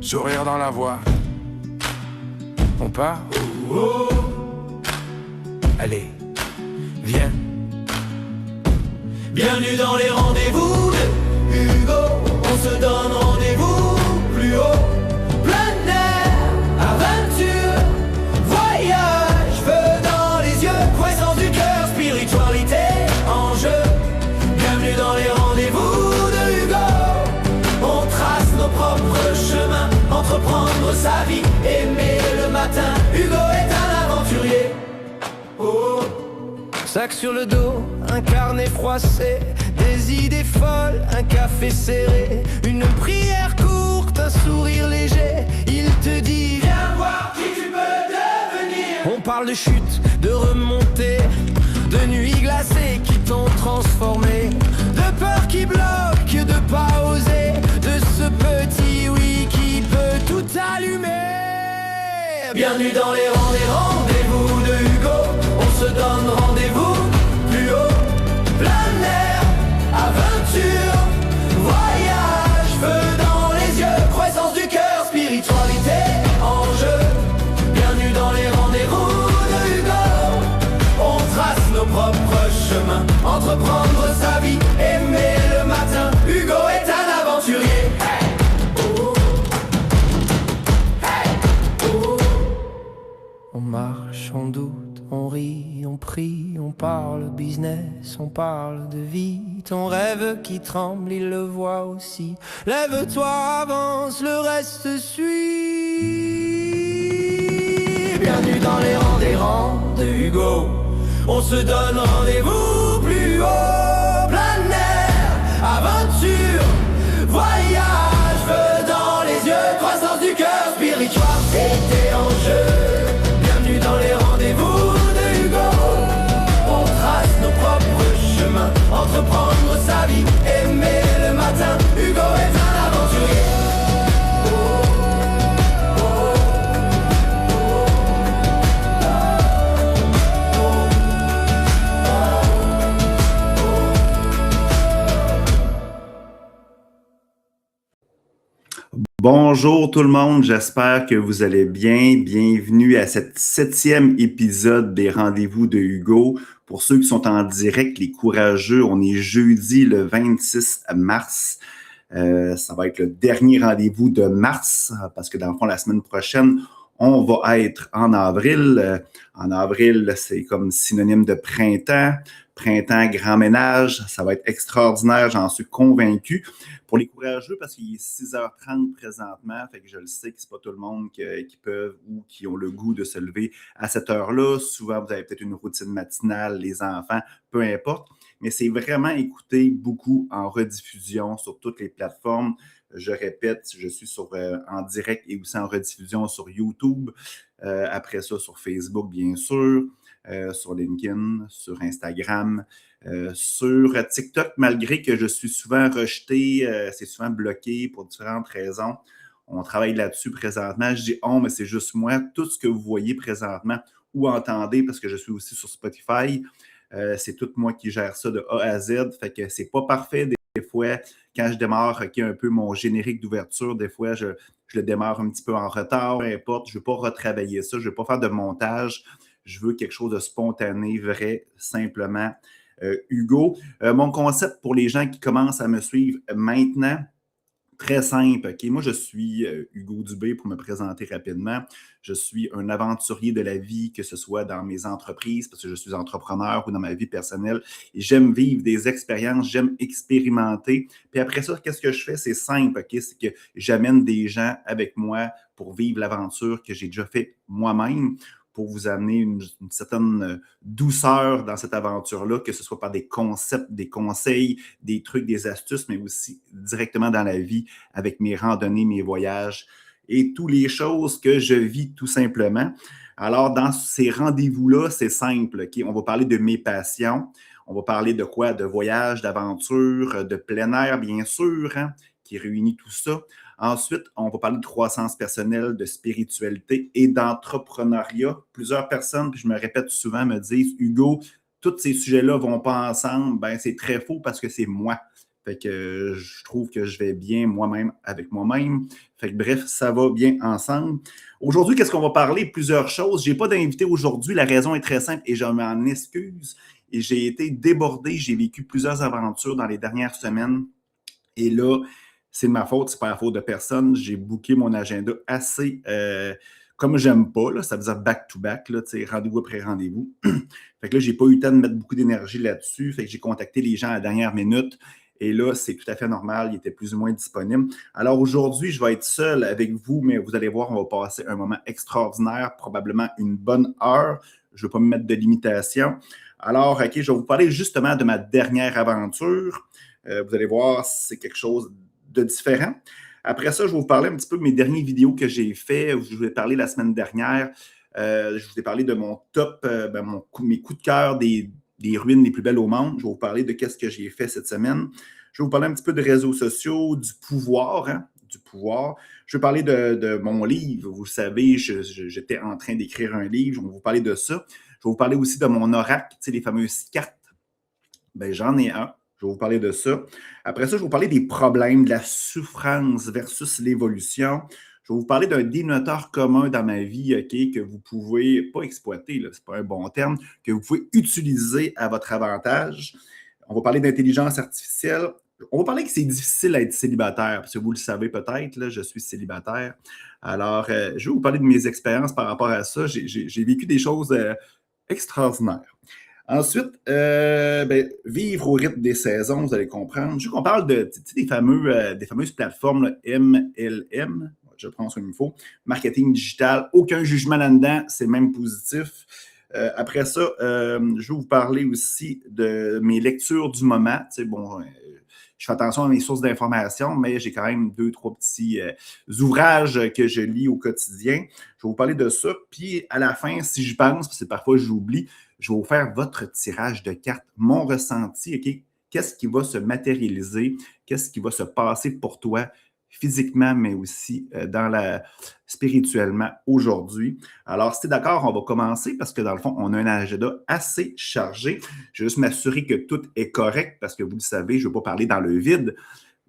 sourire dans la voix. On part? Allez, viens. Bienvenue dans les rendez-vous de Hugo. On se donne rendez-vous plus haut. Plein d'air, aventure, voyage, feu dans les yeux, croissance du cœur, spiritualité, enjeu. Bienvenue dans les rendez-vous de Hugo. On trace nos propres chemins, entreprendre sa vie, aimer le matin. Hugo est un aventurier. Oh. Sac sur le dos, un carnet froissé, des idées folles, un café serré, une prière courte, un sourire léger. Il te dit viens voir qui tu peux devenir. On parle de chute, de remontée, de nuits glacées qui t'ont transformé, de peur qui bloque, de pas oser, de ce petit oui qui peut tout allumer. Bienvenue dans les rendez-vous de Hugo. On se donne rendez-vous plus haut. Plein air, aventure, voyage, feu dans les yeux, croissance du cœur, spiritualité, enjeu. Bienvenue dans les rendez-vous de Hugo. On trace nos propres chemins, entreprendre sa vie, aimer le matin. Hugo est un aventurier. Hey! Oh. Hey! Oh. On marche, on doute, on rit, on prie, on parle business, on parle de vie. Ton rêve qui tremble, il le voit aussi. Lève-toi, avance, le reste suit. Bienvenue dans les rangs de Hugo. On se donne rendez-vous plus haut. Plein air, aventure, voyage, feu dans les yeux, croissance du cœur, spiritualité en jeu. Bienvenue dans les rendez-vous de Hugo. On trace nos propres chemins, entreprendre sa vie, aimer le matin. Hugo est un aventurier. Bonjour tout le monde, j'espère que vous allez bien. Bienvenue à cette 7e épisode des Rendez-vous de Hugo. Pour ceux qui sont en direct, les courageux, on est jeudi le 26 mars. Ça va être le dernier rendez-vous de mars parce que dans le fond, la semaine prochaine, on va être en avril. En avril, c'est comme synonyme de printemps. Printemps, grand ménage, ça va être extraordinaire, j'en suis convaincu. Pour les courageux, parce qu'il est 6h30 présentement, fait que je le sais que c'est pas tout le monde qui peuvent ou qui ont le goût de se lever à cette heure-là. Souvent, vous avez peut-être une routine matinale, les enfants, peu importe. Mais c'est vraiment écouté beaucoup en rediffusion sur toutes les plateformes. Je répète, je suis en direct et aussi en rediffusion sur YouTube. Après ça, sur Facebook, bien sûr. Sur LinkedIn, sur Instagram, sur TikTok, malgré que je suis souvent rejeté, c'est souvent bloqué pour différentes raisons. On travaille là-dessus présentement. Je dis « on », mais c'est juste moi. Tout ce que vous voyez présentement ou entendez, parce que je suis aussi sur Spotify, c'est tout moi qui gère ça de A à Z. Fait que c'est pas parfait. Des fois, quand je démarre un peu mon générique d'ouverture, des fois, je le démarre un petit peu en retard. Peu importe, je ne veux pas retravailler ça. Je ne veux pas faire de montage. Je veux quelque chose de spontané, vrai, simplement. Hugo, mon concept pour les gens qui commencent à me suivre maintenant, très simple. Okay? Moi, je suis Hugo Dubé pour me présenter rapidement. Je suis un aventurier de la vie, que ce soit dans mes entreprises, parce que je suis entrepreneur ou dans ma vie personnelle. Et j'aime vivre des expériences, j'aime expérimenter. Puis après ça, qu'est-ce que je fais? C'est simple. Okay? C'est que j'amène des gens avec moi pour vivre l'aventure que j'ai déjà fait moi-même, pour vous amener une certaine douceur dans cette aventure-là, que ce soit par des concepts, des conseils, des trucs, des astuces, mais aussi directement dans la vie avec mes randonnées, mes voyages et toutes les choses que je vis tout simplement. Alors, dans ces rendez-vous-là, c'est simple. Okay? On va parler de mes passions. On va parler de quoi? De voyage, d'aventure, de plein air, bien sûr, hein, qui réunit tout ça. Ensuite, on va parler de croissance personnelle, de spiritualité et d'entrepreneuriat. Plusieurs personnes, puis je me répète souvent, me disent « Hugo, tous ces sujets-là ne vont pas ensemble. » Ben, c'est très faux parce que c'est moi Fait que je trouve que je vais bien moi-même avec moi-même. Fait que bref, ça va bien ensemble. Aujourd'hui, qu'est-ce qu'on va parler? Plusieurs choses. Je n'ai pas d'invité aujourd'hui. La raison est très simple et je m'en excuse. Et j'ai été débordé. J'ai vécu plusieurs aventures dans les dernières semaines. Et là, c'est de ma faute, c'est pas la faute de personne. J'ai booké mon agenda assez comme j'aime pas, là, ça veut dire back-to-back, là, rendez-vous après rendez-vous. Fait que là, j'ai pas eu le temps de mettre beaucoup d'énergie là-dessus. Fait que j'ai contacté les gens à la dernière minute. Et là, c'est tout à fait normal, il était plus ou moins disponible. Alors aujourd'hui, je vais être seul avec vous, mais vous allez voir, on va passer un moment extraordinaire, probablement une bonne heure. Je ne vais pas me mettre de limitation. Alors, OK, je vais vous parler justement de ma dernière aventure. Vous allez voir, c'est quelque chose de différent. Après ça, je vais vous parler un petit peu de mes dernières vidéos que j'ai fait. Je vous ai parlé la semaine dernière. Je vous ai parlé de mon top, mes coups de cœur des ruines les plus belles au monde. Je vais vous parler de ce que j'ai fait cette semaine. Je vais vous parler un petit peu de réseaux sociaux, du pouvoir, du pouvoir. Je vais parler de mon livre. Vous le savez, j'étais en train d'écrire un livre. Je vais vous parler de ça. Je vais vous parler aussi de mon oracle, tu sais, les fameuses cartes. Ben, j'en ai un. Je vais vous parler de ça. Après ça, je vais vous parler des problèmes, de la souffrance versus l'évolution. Je vais vous parler d'un dénominateur commun dans ma vie, OK, que vous pouvez pas exploiter, ce n'est pas un bon terme, que vous pouvez utiliser à votre avantage. On va parler d'intelligence artificielle. On va parler que c'est difficile d'être célibataire, parce que vous le savez peut-être, là, je suis célibataire. Alors, je vais vous parler de mes expériences par rapport à ça. J'ai vécu des choses extraordinaires. Ensuite, vivre au rythme des saisons, vous allez comprendre. Je veux qu'on parle des fameuses plateformes là, MLM, je prends ce qu'il faut, marketing digital, aucun jugement là-dedans, c'est même positif. Après ça, je vais vous parler aussi de mes lectures du moment. Je fais attention à mes sources d'informations, mais j'ai quand même 2-3 petits ouvrages que je lis au quotidien. Je vais vous parler de ça. Puis à la fin, si j'y pense, parce que parfois j'oublie, je vais vous faire votre tirage de cartes, mon ressenti, OK? Qu'est-ce qui va se matérialiser? Qu'est-ce qui va se passer pour toi physiquement, mais aussi spirituellement aujourd'hui. Alors, si tu es d'accord, on va commencer parce que dans le fond, on a un agenda assez chargé. Je vais juste m'assurer que tout est correct parce que vous le savez, je ne veux pas parler dans le vide.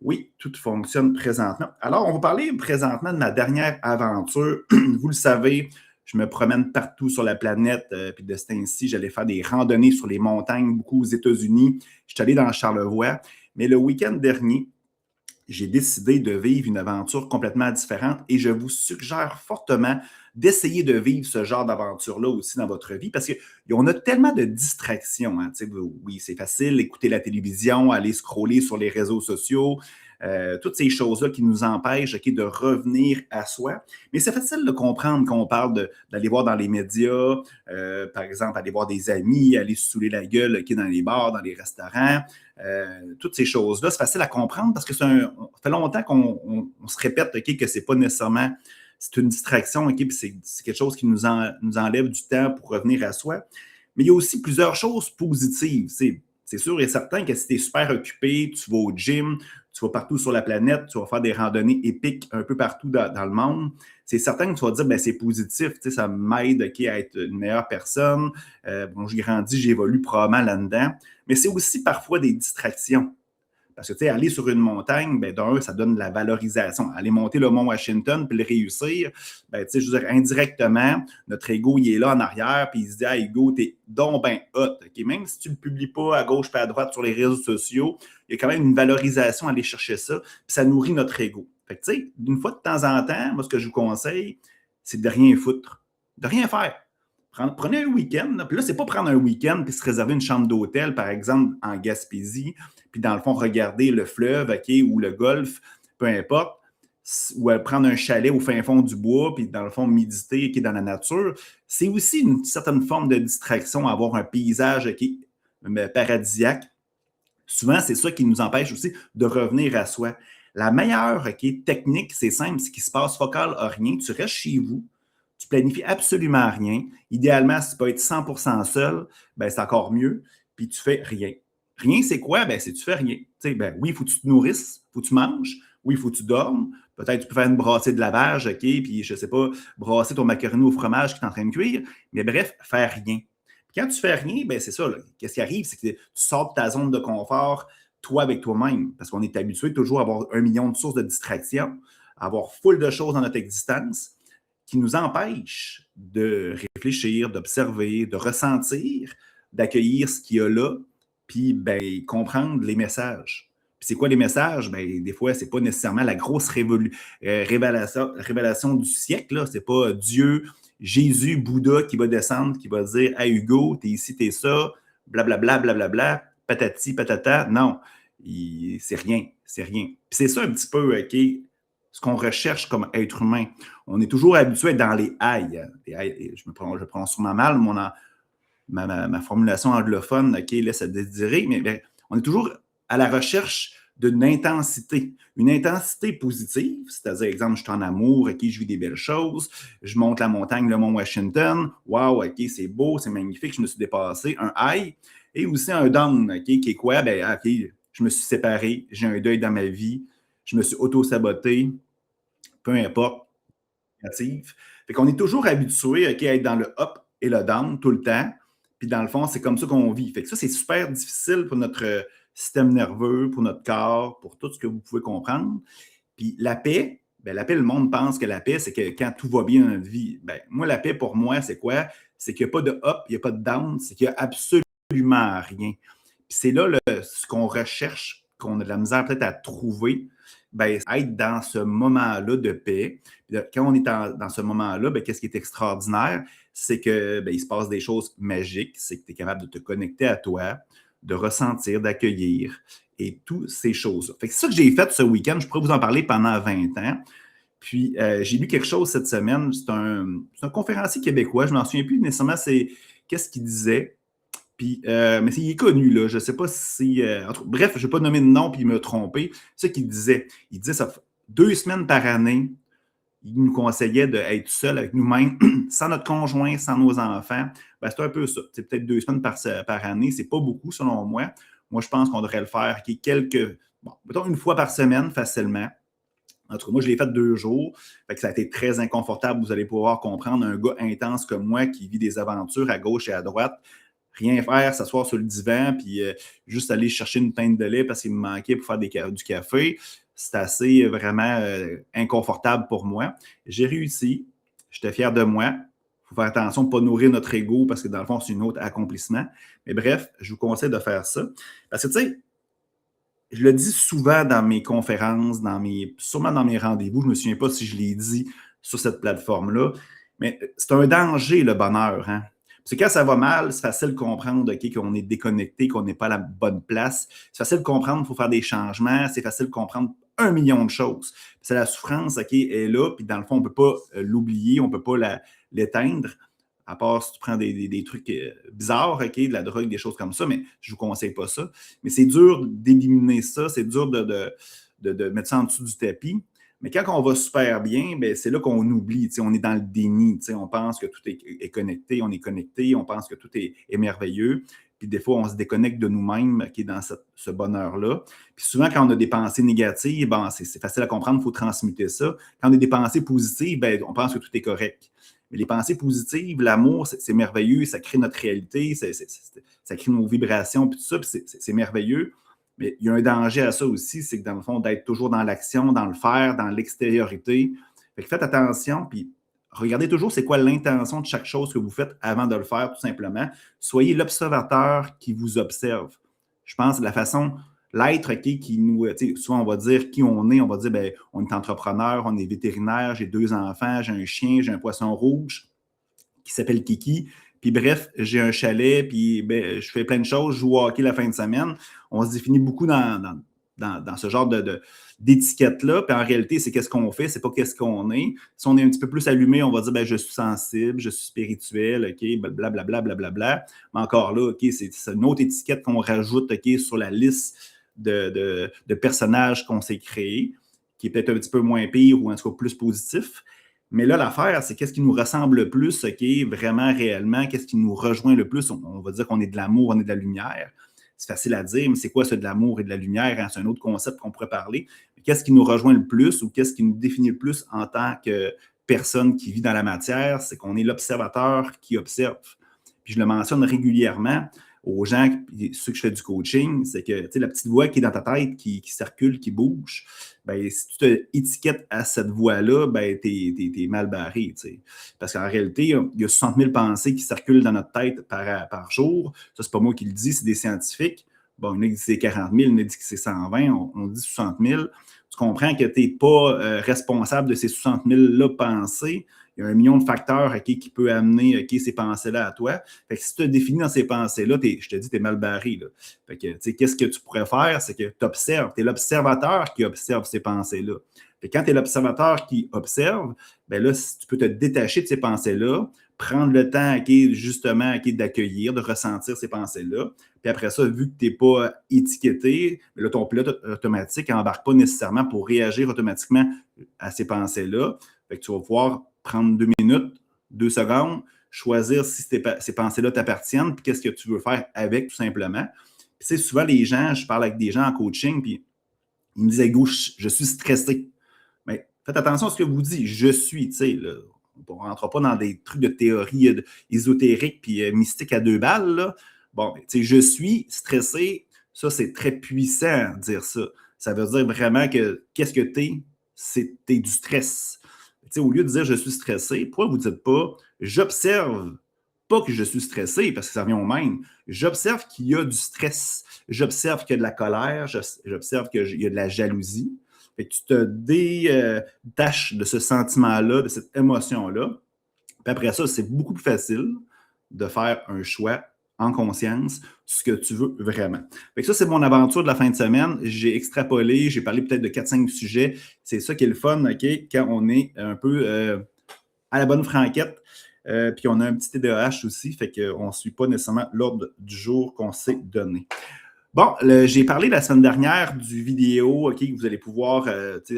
Oui, tout fonctionne présentement. Alors, on va parler présentement de ma dernière aventure. Vous le savez, je me promène partout sur la planète, puis de ce temps-ci, j'allais faire des randonnées sur les montagnes, beaucoup aux États-Unis. Je suis allé dans Charlevoix, mais le week-end dernier, j'ai décidé de vivre une aventure complètement différente et je vous suggère fortement d'essayer de vivre ce genre d'aventure-là aussi dans votre vie parce qu'on a tellement de distractions. Hein. Oui, c'est facile, écouter la télévision, aller scroller sur les réseaux sociaux, toutes ces choses-là qui nous empêchent de revenir à soi. Mais c'est facile de comprendre quand on parle d'aller voir dans les médias, par exemple, aller voir des amis, aller se saouler la gueule dans les bars, dans les restaurants. Toutes ces choses-là, c'est facile à comprendre parce que ça fait longtemps qu'on se répète que c'est pas nécessairement, c'est une distraction, puis c'est quelque chose qui nous enlève du temps pour revenir à soi. Mais il y a aussi plusieurs choses positives. C'est sûr et certain que si tu es super occupé, tu vas au gym, tu vas partout sur la planète, tu vas faire des randonnées épiques un peu partout dans le monde, c'est certain que tu vas dire, c'est positif, ça m'aide à être une meilleure personne. Je grandis, j'évolue probablement là-dedans. Mais c'est aussi parfois des distractions. Parce que, aller sur une montagne, d'un, ça donne de la valorisation. Aller monter le mont Washington puis le réussir, je veux dire, indirectement, notre ego, il est là en arrière, puis il se dit, ah, ego, t'es donc ben hot. Okay? Même si tu ne le publies pas à gauche puis à droite sur les réseaux sociaux, il y a quand même une valorisation à aller chercher ça, puis ça nourrit notre ego. Fait que, d'une fois de temps en temps, moi, ce que je vous conseille, c'est de rien foutre, de rien faire. Prenez un week-end, puis là, c'est pas prendre un week-end puis se réserver une chambre d'hôtel, par exemple, en Gaspésie, puis dans le fond, regarder le fleuve, OK, ou le golfe, peu importe, ou prendre un chalet au fin fond du bois, puis dans le fond, méditer, OK, dans la nature. C'est aussi une certaine forme de distraction, avoir un paysage, OK, paradisiaque. Souvent, c'est ça qui nous empêche aussi de revenir à soi. La meilleure, OK, technique, c'est simple, c'est qu'il se passe focal à rien. Tu restes chez vous, tu planifies absolument rien. Idéalement, si tu peux être 100% seul, c'est encore mieux. Puis tu fais rien. Rien, c'est quoi? C'est tu fais rien. Oui, il faut que tu te nourrisses, il faut que tu manges. Oui, il faut que tu dormes. Peut-être que tu peux faire une brassée de lavage, OK? Puis, je ne sais pas, brasser ton macaroni au fromage qui est en train de cuire. Mais bref, faire rien. Puis quand tu fais rien, c'est ça. Qu'est-ce qui arrive? C'est que tu sors de ta zone de confort toi avec toi-même, parce qu'on est habitué toujours à avoir 1 million de sources de distraction, à avoir full de choses dans notre existence qui nous empêchent de réfléchir, d'observer, de ressentir, d'accueillir ce qu'il y a là, puis comprendre les messages. Puis c'est quoi les messages? Des fois, c'est pas nécessairement la grosse révélation du siècle. C'est pas Dieu, Jésus, Bouddha qui va descendre, qui va dire « Hey Hugo, t'es ici, t'es ça, blablabla, blablabla, patati, patata. » Non, c'est rien, c'est rien. Puis c'est ça un petit peu, OK, ce qu'on recherche comme être humain. On est toujours habitué à être dans les ailles. Je prononce sûrement mal ma formulation anglophone, OK, laisse à désirer, mais on est toujours à la recherche d'une intensité. Une intensité positive, c'est-à-dire, exemple, je suis en amour, OK, je vis des belles choses, je monte la montagne, le mont Washington, wow, OK, c'est beau, c'est magnifique, je me suis dépassé, un high, et aussi un down, OK, qui est quoi? OK, je me suis séparé, j'ai un deuil dans ma vie, je me suis auto-saboté, peu importe, négatif. Fait qu'on est toujours habitué, OK, à être dans le up et le down tout le temps. Puis dans le fond, c'est comme ça qu'on vit. Fait que ça, c'est super difficile pour notre système nerveux, pour notre corps, pour tout ce que vous pouvez comprendre. Puis la paix, la paix, le monde pense que la paix, c'est que quand tout va bien dans notre vie. Moi, la paix, pour moi, c'est quoi? C'est qu'il n'y a pas de up, il n'y a pas de down, c'est qu'il n'y a absolument rien. Puis c'est là ce qu'on recherche, qu'on a de la misère peut-être à trouver, être dans ce moment-là de paix. Puis quand on est dans ce moment-là, qu'est-ce qui est extraordinaire? C'est qu'il se passe des choses magiques, c'est que tu es capable de te connecter à toi, de ressentir, d'accueillir et toutes ces choses-là. Fait que c'est ça que j'ai fait ce week-end. Je pourrais vous en parler pendant 20 ans. Puis, j'ai lu quelque chose cette semaine. C'est un conférencier québécois. Je ne m'en souviens plus nécessairement qu'est-ce qu'il disait. Puis, mais il est connu, là. Je ne sais pas si... bref, je ne vais pas nommer de nom puis il m'a trompé. C'est ce qu'il disait. Il disait ça 2 semaines par année, il nous conseillait d'être seul avec nous-mêmes, sans notre conjoint, sans nos enfants. C'est un peu ça. C'est peut-être 2 semaines par année. C'est pas beaucoup, selon moi. Moi, je pense qu'on devrait le faire mettons une fois par semaine, facilement. En tout cas, moi, je l'ai fait 2 jours. Fait que ça a été très inconfortable. Vous allez pouvoir comprendre un gars intense comme moi qui vit des aventures à gauche et à droite. Rien faire, s'asseoir sur le divan, puis juste aller chercher une pinte de lait parce qu'il me manquait pour faire du café. C'est assez vraiment inconfortable pour moi. J'ai réussi. J'étais fier de moi. Il faut faire attention de ne pas nourrir notre ego parce que dans le fond, c'est un autre accomplissement. Mais bref, je vous conseille de faire ça. Parce que, tu sais, je le dis souvent dans mes conférences, sûrement dans mes rendez-vous. Je ne me souviens pas si je l'ai dit sur cette plateforme-là. Mais c'est un danger, le bonheur. Hein? Parce que quand ça va mal, c'est facile de comprendre qu'on est déconnecté, qu'on n'est pas à la bonne place. C'est facile de comprendre qu'il faut faire des changements. C'est facile de comprendre 1 million de choses. Puis c'est la souffrance est là, puis dans le fond, on ne peut pas l'oublier, on ne peut pas l'éteindre, à part si tu prends des trucs bizarres, de la drogue, des choses comme ça, mais je ne vous conseille pas ça. Mais c'est dur d'éliminer ça, c'est dur de mettre ça en dessous du tapis. Mais quand on va super bien, c'est là qu'on oublie, on est dans le déni, on pense que tout est connecté, on est connecté, on pense que tout est merveilleux. Puis des fois, on se déconnecte de nous-mêmes qui est dans ce bonheur-là. Puis souvent, quand on a des pensées négatives, c'est facile à comprendre, il faut transmuter ça. Quand on a des pensées positives, on pense que tout est correct. Mais les pensées positives, l'amour, c'est merveilleux, ça crée notre réalité, ça crée nos vibrations, puis tout ça, puis c'est merveilleux. Mais il y a un danger à ça aussi, c'est que dans le fond, d'être toujours dans l'action, dans le faire, dans l'extériorité. Fait que faites attention, puis regardez toujours c'est quoi l'intention de chaque chose que vous faites avant de le faire, tout simplement. Soyez l'observateur qui vous observe. Je pense que la façon, l'être qui nous... Souvent, on va dire qui on va dire, on est entrepreneur, on est vétérinaire, j'ai 2 enfants, j'ai un chien, j'ai un poisson rouge qui s'appelle Kiki. Puis bref, j'ai un chalet, puis je fais plein de choses, je joue au hockey la fin de semaine. On se définit beaucoup dans ce genre d'étiquette-là. Puis en réalité, c'est qu'est-ce qu'on fait, c'est pas qu'est-ce qu'on est. Si on est un petit peu plus allumé, on va dire, je suis sensible, je suis spirituel, OK, blablabla, blablabla. Mais encore là, OK, c'est une autre étiquette qu'on rajoute, OK, sur la liste de personnages qu'on s'est créés, qui est peut-être un petit peu moins pire ou en tout cas plus positif. Mais là, l'affaire, c'est qu'est-ce qui nous ressemble le plus, OK, vraiment, réellement, qu'est-ce qui nous rejoint le plus? On va dire qu'on est de l'amour, on est de la lumière. C'est facile à dire, mais c'est quoi ça de l'amour et de la lumière? Hein? C'est un autre concept qu'on pourrait parler. Mais qu'est-ce qui nous rejoint le plus ou qu'est-ce qui nous définit le plus en tant que personne qui vit dans la matière? C'est qu'on est l'observateur qui observe. Puis je le mentionne régulièrement. aux gens, ceux que je fais du coaching, c'est que la petite voix qui est dans ta tête, qui circule, qui bouge, ben, si tu te étiquettes à cette voix-là, ben, t'es mal barré. T'sais. Parce qu'en réalité, il y a 60 000 pensées qui circulent dans notre tête par jour. Ça, c'est pas moi qui le dis, c'est des scientifiques. Bon, il y en a qui disent que c'est 40 000, il y en a qui disent que c'est 120, on dit 60 000. Tu comprends que tu n'es pas responsable de ces 60 000-là pensées. Il y a 1 million de facteurs qui peut amener ces pensées-là à toi. Fait que si tu te définis dans ces pensées-là, je te dis, tu es mal barré. Là. Fait que, qu'est-ce que tu pourrais faire? C'est que tu observes. Tu es l'observateur qui observe ces pensées-là. Fait que quand tu es l'observateur qui observe, ben là, tu peux te détacher de ces pensées-là, prendre le temps justement d'accueillir, de ressentir ces pensées-là. Puis après ça, vu que tu n'es pas étiqueté, là, ton pilote automatique n'embarque pas nécessairement pour réagir automatiquement à ces pensées-là. Fait que tu vas pouvoir prendre 2 minutes, 2 secondes, choisir si ces pensées-là t'appartiennent, puis qu'est-ce que tu veux faire avec, tout simplement. Puis, tu sais, souvent, les gens, je parle avec des gens en coaching, puis ils me disent, Hugo, je suis stressé. Mais faites attention à ce que vous dites, je suis, tu sais, là. On ne rentre pas dans des trucs de théorie ésotérique puis mystique à 2 balles, là. Bon, tu sais, je suis stressé, ça, c'est très puissant, dire ça. Ça veut dire vraiment que qu'est-ce que t'es? T'es du stress. Tu sais, au lieu de dire je suis stressé, pourquoi vous ne dites pas j'observe pas que je suis stressé, parce que ça revient au même. J'observe qu'il y a du stress. J'observe qu'il y a de la colère. J'observe qu'il y a de la jalousie. Fait que tu te détaches de ce sentiment-là, de cette émotion-là. Puis après ça, c'est beaucoup plus facile de faire un choix en conscience, ce que tu veux vraiment. Fait que ça, c'est mon aventure de la fin de semaine. J'ai extrapolé, j'ai parlé peut-être de 4-5 sujets. C'est ça qui est le fun, OK, quand on est un peu à la bonne franquette. Puis on a un petit TDAH aussi, fait qu'on ne suit pas nécessairement l'ordre du jour qu'on s'est donné. Bon, j'ai parlé la semaine dernière du vidéo, OK, que vous allez pouvoir,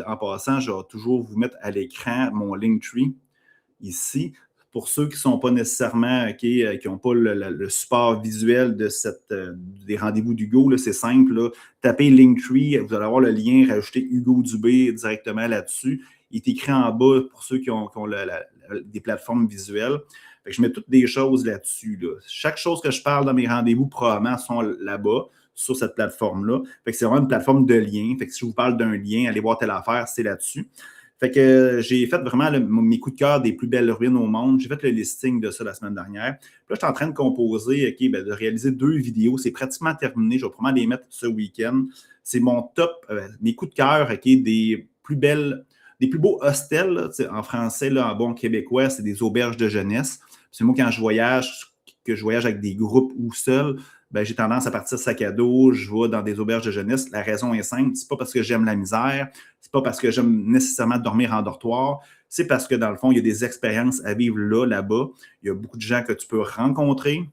en passant, je vais toujours vous mettre à l'écran mon Linktree ici. Pour ceux qui ne sont pas nécessairement, qui n'ont pas le support visuel des rendez-vous d'Hugo, c'est simple. Là, tapez Linktree, vous allez avoir le lien, rajoutez Hugo Dubé directement là-dessus. Il est écrit en bas pour ceux qui ont des plateformes visuelles. Fait que je mets toutes des choses là-dessus. Là. Chaque chose que je parle dans mes rendez-vous, probablement, sont là-bas, sur cette plateforme-là. Fait que c'est vraiment une plateforme de liens. Fait que si je vous parle d'un lien, allez voir telle affaire, c'est là-dessus. Fait que j'ai fait vraiment mes coups de cœur des plus belles ruines au monde. J'ai fait le listing de ça la semaine dernière. Puis là, je suis en train de composer, de réaliser 2 vidéos. C'est pratiquement terminé. Je vais probablement les mettre ce week-end. C'est mon top, mes coups de cœur, des plus beaux hostels, là, en français, là, en bon québécois, c'est des auberges de jeunesse. C'est moi, quand je voyage avec des groupes ou seul, j'ai tendance à partir sac à dos, je vais dans des auberges de jeunesse. La raison est simple, c'est pas parce que j'aime la misère, c'est pas parce que j'aime nécessairement dormir en dortoir, c'est parce que dans le fond, il y a des expériences à vivre là-bas. Il y a beaucoup de gens que tu peux rencontrer.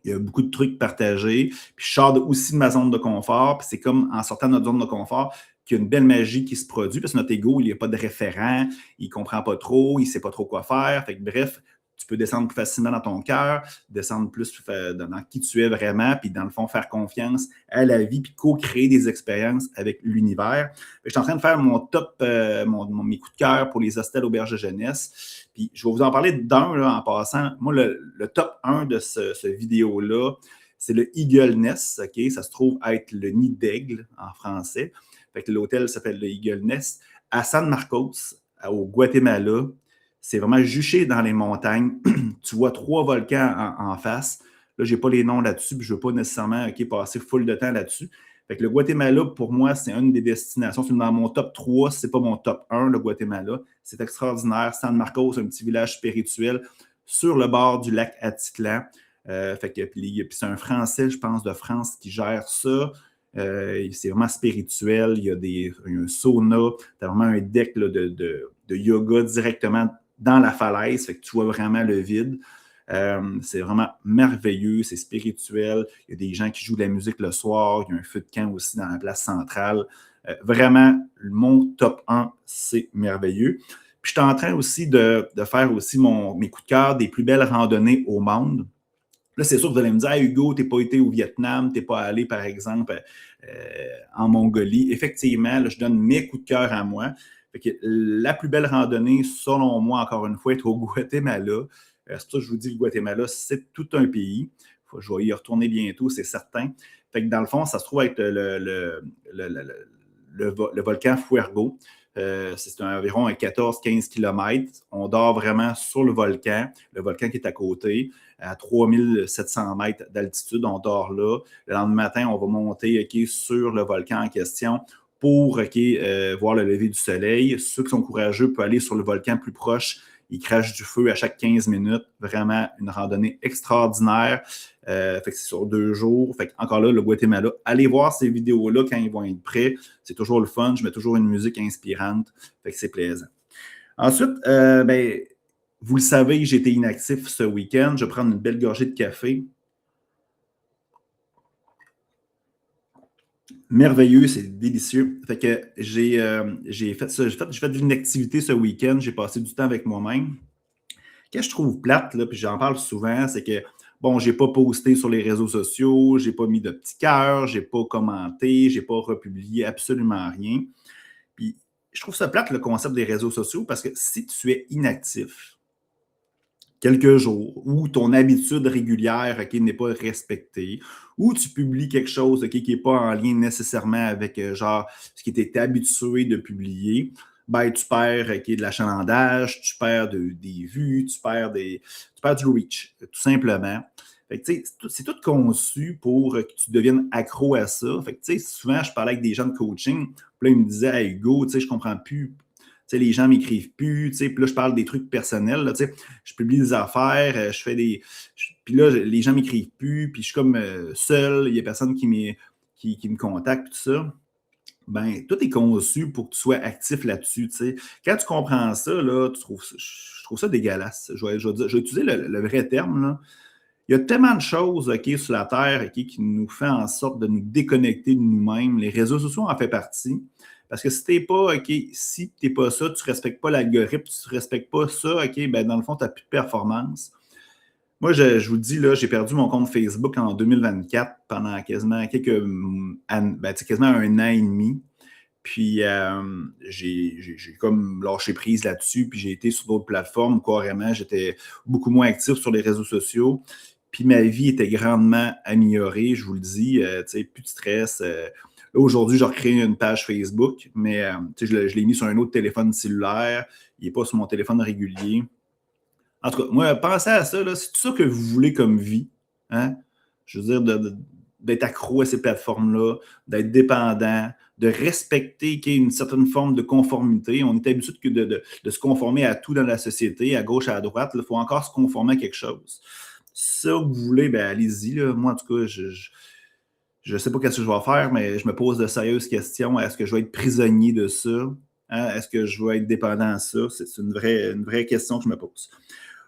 Il y a beaucoup de trucs partagés. Puis je sors aussi de ma zone de confort. Puis c'est comme en sortant de notre zone de confort qu'il y a une belle magie qui se produit parce que notre ego, il n'y a pas de référent, il ne comprend pas trop, il ne sait pas trop quoi faire. Fait que bref, tu peux descendre plus facilement dans ton cœur, descendre plus dans qui tu es vraiment, puis dans le fond, faire confiance à la vie, puis co-créer des expériences avec l'univers. Je suis en train de faire mon top, mes coups de cœur pour les hostels auberges de jeunesse. Puis je vais vous en parler d'un là, en passant. Moi, le top 1 de ce vidéo-là, c'est le Eagle Nest. OK? Ça se trouve être le nid d'aigle en français. Fait que l'hôtel s'appelle le Eagle Nest à San Marcos, au Guatemala. C'est vraiment juché dans les montagnes. Tu vois 3 volcans en face. Là, je n'ai pas les noms là-dessus, puis je ne veux pas nécessairement passer full de temps là-dessus. Fait que le Guatemala, pour moi, c'est une des destinations. C'est dans mon top 3, ce n'est pas mon top 1, le Guatemala. C'est extraordinaire. San Marcos, un petit village spirituel sur le bord du lac Atitlan. Puis c'est un Français, je pense, de France qui gère ça. C'est vraiment spirituel. Il y a un sauna. Tu as vraiment un deck là, de yoga directement dans la falaise, fait que tu vois vraiment le vide. C'est vraiment merveilleux, c'est spirituel. Il y a des gens qui jouent de la musique le soir. Il y a un feu de camp aussi dans la place centrale. Vraiment, mon top 1, c'est merveilleux. Puis, je suis en train aussi de faire aussi mes coups de cœur des plus belles randonnées au monde. Là, c'est sûr que vous allez me dire, Hugo, tu n'es pas été au Vietnam, tu n'es pas allé, par exemple, en Mongolie. Effectivement, là, je donne mes coups de cœur à moi. Fait que la plus belle randonnée, selon moi, encore une fois, est au Guatemala. C'est pour ça que je vous dis, le Guatemala, c'est tout un pays. Il je vais y retourner bientôt, c'est certain. Fait que dans le fond, ça se trouve être le volcan Fuego. C'est environ 14-15 km. On dort vraiment sur le volcan qui est à côté, à 3700 mètres d'altitude. On dort là. Le lendemain matin, on va monter sur le volcan en question pour voir le lever du soleil. Ceux qui sont courageux peuvent aller sur le volcan plus proche. Ils crachent du feu à chaque 15 minutes. Vraiment une randonnée extraordinaire. Fait que c'est sur 2 jours. Fait que encore là, le Guatemala. Allez voir ces vidéos-là quand ils vont être prêts. C'est toujours le fun. Je mets toujours une musique inspirante. Fait que c'est plaisant. Ensuite, vous le savez, j'ai été inactif ce week-end. Je vais prendre une belle gorgée de café. Merveilleux, c'est délicieux. Fait que j'ai fait une activité ce week-end, j'ai passé du temps avec moi-même. Ce que je trouve plate, là, puis j'en parle souvent, c'est que, bon, j'ai pas posté sur les réseaux sociaux, j'ai pas mis de petits cœurs, j'ai pas commenté, j'ai pas republié absolument rien. Puis je trouve ça plate, le concept des réseaux sociaux, parce que si tu es inactif quelques jours, ou ton habitude régulière n'est pas respectée, ou tu publies quelque chose qui n'est pas en lien nécessairement avec ce qui était habitué de publier, ben, tu perds de l'achalandage, tu perds des vues, tu perds du reach, tout simplement. Fait que, c'est tout conçu pour que tu deviennes accro à ça. Fait que, souvent, je parlais avec des gens de coaching, puis là, ils me disaient hey, « Hugo, je comprends plus. » Les gens ne m'écrivent plus, puis là, je parle des trucs personnels, là, je publie des affaires, je fais des... Puis là, les gens ne m'écrivent plus, puis je suis comme seul, il n'y a personne qui me contacte, tout ça. Ben, tout est conçu pour que tu sois actif là-dessus, t'sais. Quand tu comprends ça, là, je trouve ça dégueulasse. Je vais utiliser le vrai terme, là. Il y a tellement de choses sur la Terre qui nous fait en sorte de nous déconnecter de nous-mêmes. Les réseaux sociaux en font partie. Parce que si tu n'es pas, si tu n'es pas ça, tu ne respectes pas l'algorithme, tu ne respectes pas ça, ben dans le fond, tu n'as plus de performance. Moi, je vous dis, là, j'ai perdu mon compte Facebook en 2024 pendant quasiment quasiment 1 an et demi. Puis, j'ai comme lâché prise là-dessus, puis j'ai été sur d'autres plateformes, carrément, j'étais beaucoup moins actif sur les réseaux sociaux. Puis ma vie était grandement améliorée, je vous le dis, plus de stress. Là, aujourd'hui, j'ai recréé une page Facebook, mais je l'ai mis sur un autre téléphone cellulaire. Il n'est pas sur mon téléphone régulier. En tout cas, moi, pensez à ça. C'est tout ça que vous voulez comme vie. Hein? Je veux dire, d'être accro à ces plateformes-là, d'être dépendant, de respecter qu'il y ait une certaine forme de conformité. On est habitué de se conformer à tout dans la société, à gauche, à droite. Il faut encore se conformer à quelque chose. Ça que vous voulez, ben allez-y. Là. Moi, en tout cas, je ne sais pas ce que je vais faire, mais je me pose de sérieuses questions. Est-ce que je vais être prisonnier de ça? Hein? Est-ce que je vais être dépendant à ça? C'est une vraie question que je me pose.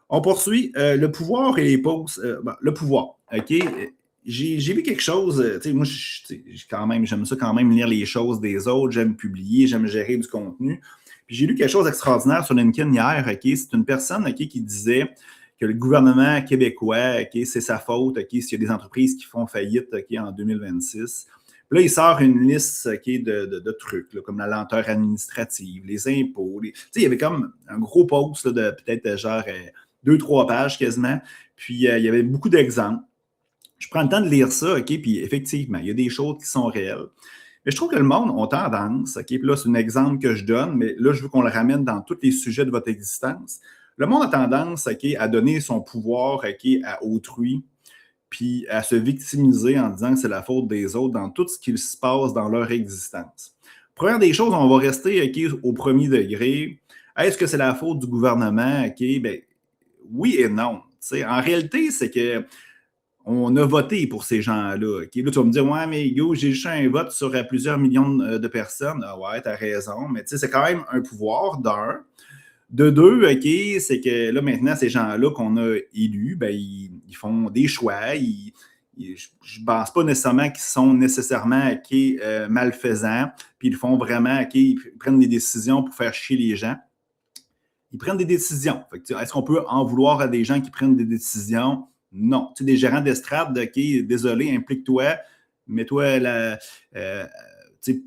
On poursuit. Le pouvoir et les pauses. Le pouvoir, OK? J'ai vu quelque chose. Moi, j'aime ça quand même lire les choses des autres. J'aime publier, j'aime gérer du contenu. Puis j'ai lu quelque chose d'extraordinaire sur LinkedIn hier. OK? C'est une personne qui disait que le gouvernement québécois, c'est sa faute, s'il y a des entreprises qui font faillite en 2026. Puis là, il sort une liste de trucs, là, comme la lenteur administrative, les impôts. Il y avait comme un gros post là, de peut-être genre 2-3 pages quasiment. Puis il y avait beaucoup d'exemples. Je prends le temps de lire ça, puis effectivement, il y a des choses qui sont réelles. Mais je trouve que le monde a tendance, puis là, c'est un exemple que je donne, mais là, je veux qu'on le ramène dans tous les sujets de votre existence. Le monde a tendance à donner son pouvoir à autrui, puis à se victimiser en disant que c'est la faute des autres dans tout ce qui se passe dans leur existence. Première des choses, on va rester au premier degré. Est-ce que c'est la faute du gouvernement? Ben, oui et non. T'sais, en réalité, c'est que on a voté pour ces gens-là. Là, tu vas me dire, ouais, mais Hugo, j'ai juste un vote sur plusieurs millions de personnes. Ah ouais, t'as raison, mais c'est quand même un pouvoir d'un. De deux, c'est que là, maintenant, ces gens-là qu'on a élus, ben, ils font des choix. Je ne pense pas nécessairement qu'ils sont nécessairement malfaisants, puis ils font vraiment, ils prennent des décisions pour faire chier les gens. Ils prennent des décisions. Est-ce qu'on peut en vouloir à des gens qui prennent des décisions? Non. Des gérants d'estrade, désolé, implique-toi, mets-toi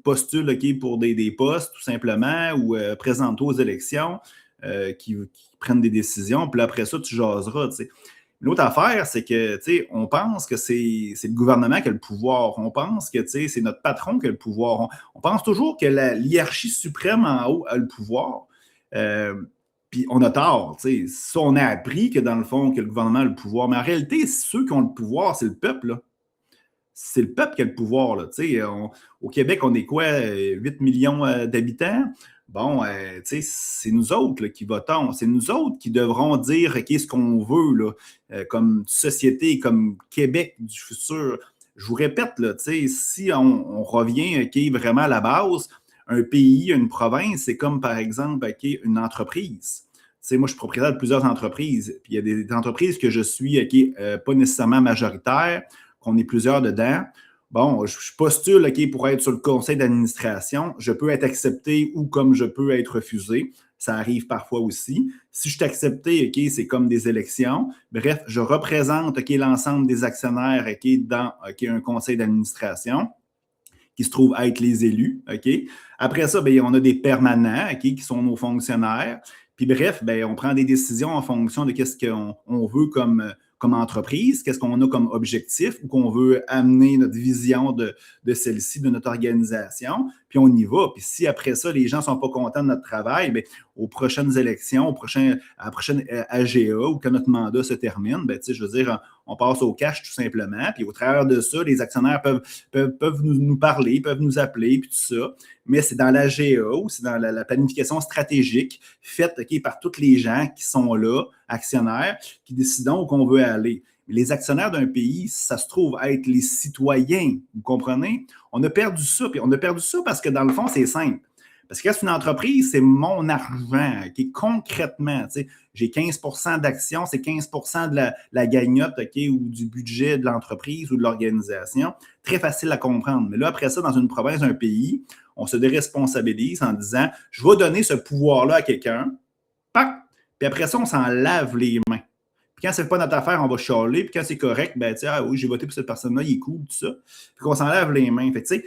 postule pour des postes, tout simplement, ou présente-toi aux élections. Qui prennent des décisions, puis après ça, tu jaseras. T'sais. L'autre affaire, c'est que, tu sais, on pense que c'est le gouvernement qui a le pouvoir. On pense que, tu sais, c'est notre patron qui a le pouvoir. On pense toujours que la hiérarchie suprême en haut a le pouvoir. Puis on a tort, tu sais. Ça, on a appris que, dans le fond, que le gouvernement a le pouvoir. Mais en réalité, ceux qui ont le pouvoir, c'est le peuple, là. C'est le peuple qui a le pouvoir, là. Tu sais, au Québec, on est quoi? 8 millions d'habitants? Bon, tu sais, c'est nous autres là, qui votons. C'est nous autres qui devront dire OK, ce qu'on veut là, comme société, comme Québec du futur. Je vous répète, là, tu sais, si on revient OK, vraiment à la base, un pays, une province, c'est comme par exemple OK, une entreprise. Tu sais, moi, je suis propriétaire de plusieurs entreprises. Puis il y a des entreprises que je suis OK, pas nécessairement majoritaire, qu'on est plusieurs dedans. Bon, je postule OK, pour être sur le conseil d'administration. Je peux être accepté ou comme je peux être refusé. Ça arrive parfois aussi. Si je suis accepté, OK, c'est comme des élections. Bref, je représente OK, l'ensemble des actionnaires OK, dans OK, un conseil d'administration qui se trouve être les élus. OK? Après ça, bien, on a des permanents OK, qui sont nos fonctionnaires. Puis bref, bien, on prend des décisions en fonction de ce qu'on veut comme entreprise, qu'est-ce qu'on a comme objectif ou qu'on veut amener notre vision de celle-ci, de notre organisation, puis on y va. Puis si après ça, les gens ne sont pas contents de notre travail, bien, aux prochaines élections, à la prochaine AGA ou quand notre mandat se termine, bien, je veux dire, on passe au cash tout simplement. Puis au travers de ça, les actionnaires peuvent nous parler, peuvent nous appeler, puis tout ça. Mais c'est dans l'AGA ou c'est dans la planification stratégique faite OK, par tous les gens qui sont là, actionnaires, qui décident où qu'on veut aller. Les actionnaires d'un pays, ça se trouve être les citoyens, vous comprenez? On a perdu ça, puis on a perdu ça parce que dans le fond, c'est simple. Parce que c'est une entreprise, c'est mon argent, qui concrètement, j'ai 15 d'actions, c'est 15 de la gagnotte ou du budget de l'entreprise ou de l'organisation. Très facile à comprendre. Mais là, après ça, dans une province, un pays, on se déresponsabilise en disant, je vais donner ce pouvoir-là à quelqu'un, puis après ça, on s'en lave les mains. Puis quand c'est pas notre affaire, on va chialer. Puis quand c'est correct, ben, ah oui, j'ai voté pour cette personne-là, il est cool, tout ça. Puis qu'on s'en lave les mains. Fait que, tu sais,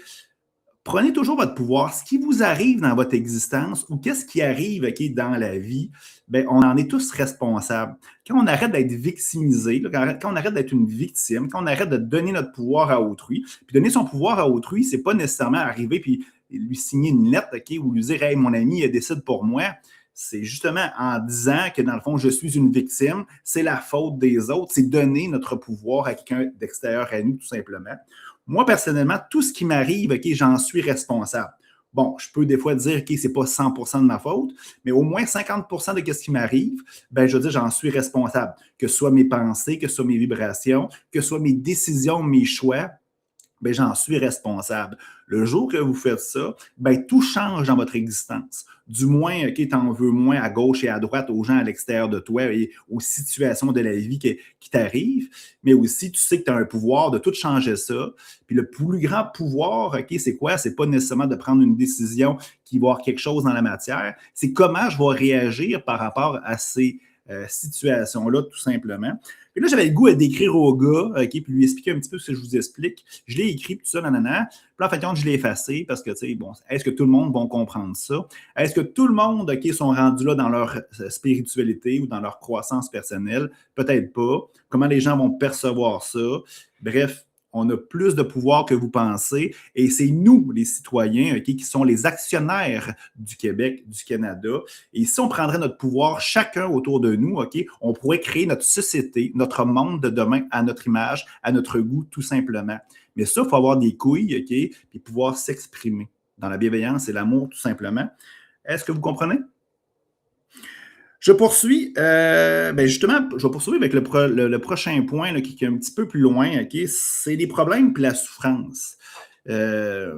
prenez toujours votre pouvoir. Ce qui vous arrive dans votre existence ou qu'est-ce qui arrive OK, dans la vie, bien, on en est tous responsables. Quand on arrête d'être victimisé, quand on arrête d'être une victime, quand on arrête de donner notre pouvoir à autrui, puis donner son pouvoir à autrui, c'est pas nécessairement arriver puis lui signer une lettre OK, ou lui dire « Hey, mon ami, il décide pour moi ». C'est justement en disant que, dans le fond, je suis une victime, c'est la faute des autres, c'est donner notre pouvoir à quelqu'un d'extérieur à nous, tout simplement. Moi, personnellement, tout ce qui m'arrive, OK, j'en suis responsable. Bon, je peux des fois dire, OK, c'est pas 100% de ma faute, mais au moins 50% de ce qui m'arrive, ben, je veux dire, j'en suis responsable. Que ce soit mes pensées, que ce soit mes vibrations, que ce soit mes décisions, mes choix, ben, j'en suis responsable. Le jour que vous faites ça, ben, tout change dans votre existence. Du moins, OK, t'en veux moins à gauche et à droite aux gens à l'extérieur de toi et aux situations de la vie qui t'arrivent, mais aussi, tu sais que tu as un pouvoir de tout changer ça. Puis le plus grand pouvoir, OK, c'est quoi? C'est pas nécessairement de prendre une décision qui va avoir quelque chose dans la matière, c'est comment je vais réagir par rapport à ces situations-là, tout simplement. Puis là, j'avais le goût d'écrire au gars, OK, puis lui expliquer un petit peu ce que je vous explique. Je l'ai écrit, tout ça, nanana. Puis là, en fait, je l'ai effacé parce que, tu sais, bon, est-ce que tout le monde va comprendre ça? Est-ce que tout le monde, OK, sont rendus là dans leur spiritualité ou dans leur croissance personnelle? Peut-être pas. Comment les gens vont percevoir ça? Bref, on a plus de pouvoir que vous pensez et c'est nous, les citoyens, okay, qui sont les actionnaires du Québec, du Canada. Et si on prendrait notre pouvoir chacun autour de nous, okay, on pourrait créer notre société, notre monde de demain à notre image, à notre goût, tout simplement. Mais ça, il faut avoir des couilles, okay, puis pouvoir s'exprimer dans la bienveillance et l'amour, tout simplement. Est-ce que vous comprenez? Je poursuis, justement, je vais poursuivre avec le prochain point là, qui est un petit peu plus loin, OK? C'est les problèmes et la souffrance. Quand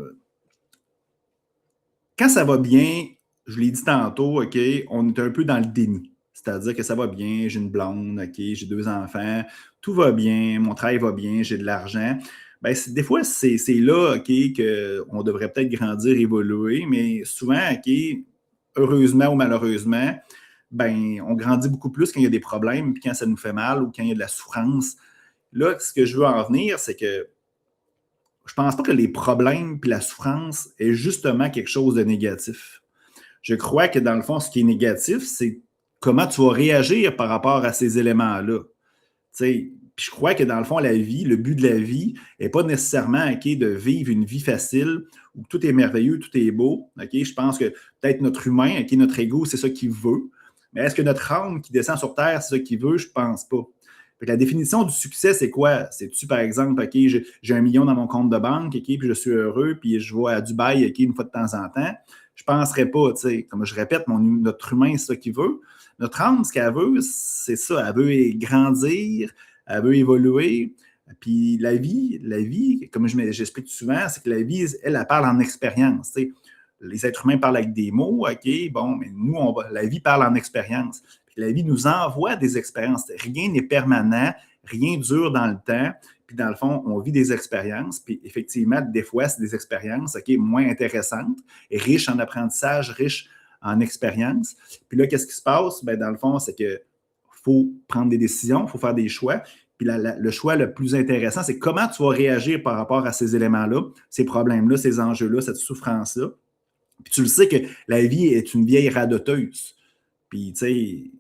ça va bien, je l'ai dit tantôt, OK, on est un peu dans le déni. C'est-à-dire que ça va bien, j'ai une blonde, OK, j'ai 2 enfants, tout va bien, mon travail va bien, j'ai de l'argent. Ben, des fois, c'est là, OK, qu'on devrait peut-être grandir, évoluer, mais souvent, OK, heureusement ou malheureusement, ben, on grandit beaucoup plus quand il y a des problèmes, puis quand ça nous fait mal ou quand il y a de la souffrance. Là, ce que je veux en venir, c'est que je pense pas que les problèmes puis la souffrance est justement quelque chose de négatif. Je crois que dans le fond, ce qui est négatif, c'est comment tu vas réagir par rapport à ces éléments-là. sais, puis je crois que dans le fond, la vie, le but de la vie n'est pas nécessairement de vivre une vie facile où tout est merveilleux, tout est beau. Je pense que peut-être notre humain, notre ego, c'est ça qu'il veut. Mais est-ce que notre âme qui descend sur Terre, c'est ça qu'il veut? Je ne pense pas. La définition du succès, c'est quoi? C'est-tu, par exemple, j'ai 1 million dans mon compte de banque, puis je suis heureux, puis je vais à Dubaï, une fois de temps en temps? Je ne penserais pas, comme je répète, notre humain, c'est ça qu'il veut. Notre âme, ce qu'elle veut, c'est ça. Elle veut grandir, elle veut évoluer. Puis la vie, comme j'explique souvent, c'est que la vie, elle parle en expérience. Les êtres humains parlent avec des mots, bon, mais nous, la vie parle en expérience. Puis la vie nous envoie des expériences. Rien n'est permanent, rien dure dans le temps. Puis dans le fond, on vit des expériences. Puis effectivement, des fois, c'est des expériences moins intéressantes, riches en apprentissage, riches en expérience. Puis là, qu'est-ce qui se passe? Bien, dans le fond, c'est qu'il faut prendre des décisions, il faut faire des choix. Puis le choix le plus intéressant, c'est comment tu vas réagir par rapport à ces éléments-là, ces problèmes-là, ces enjeux-là, cette souffrance-là. Puis tu le sais que la vie est une vieille radoteuse. Puis, tu sais,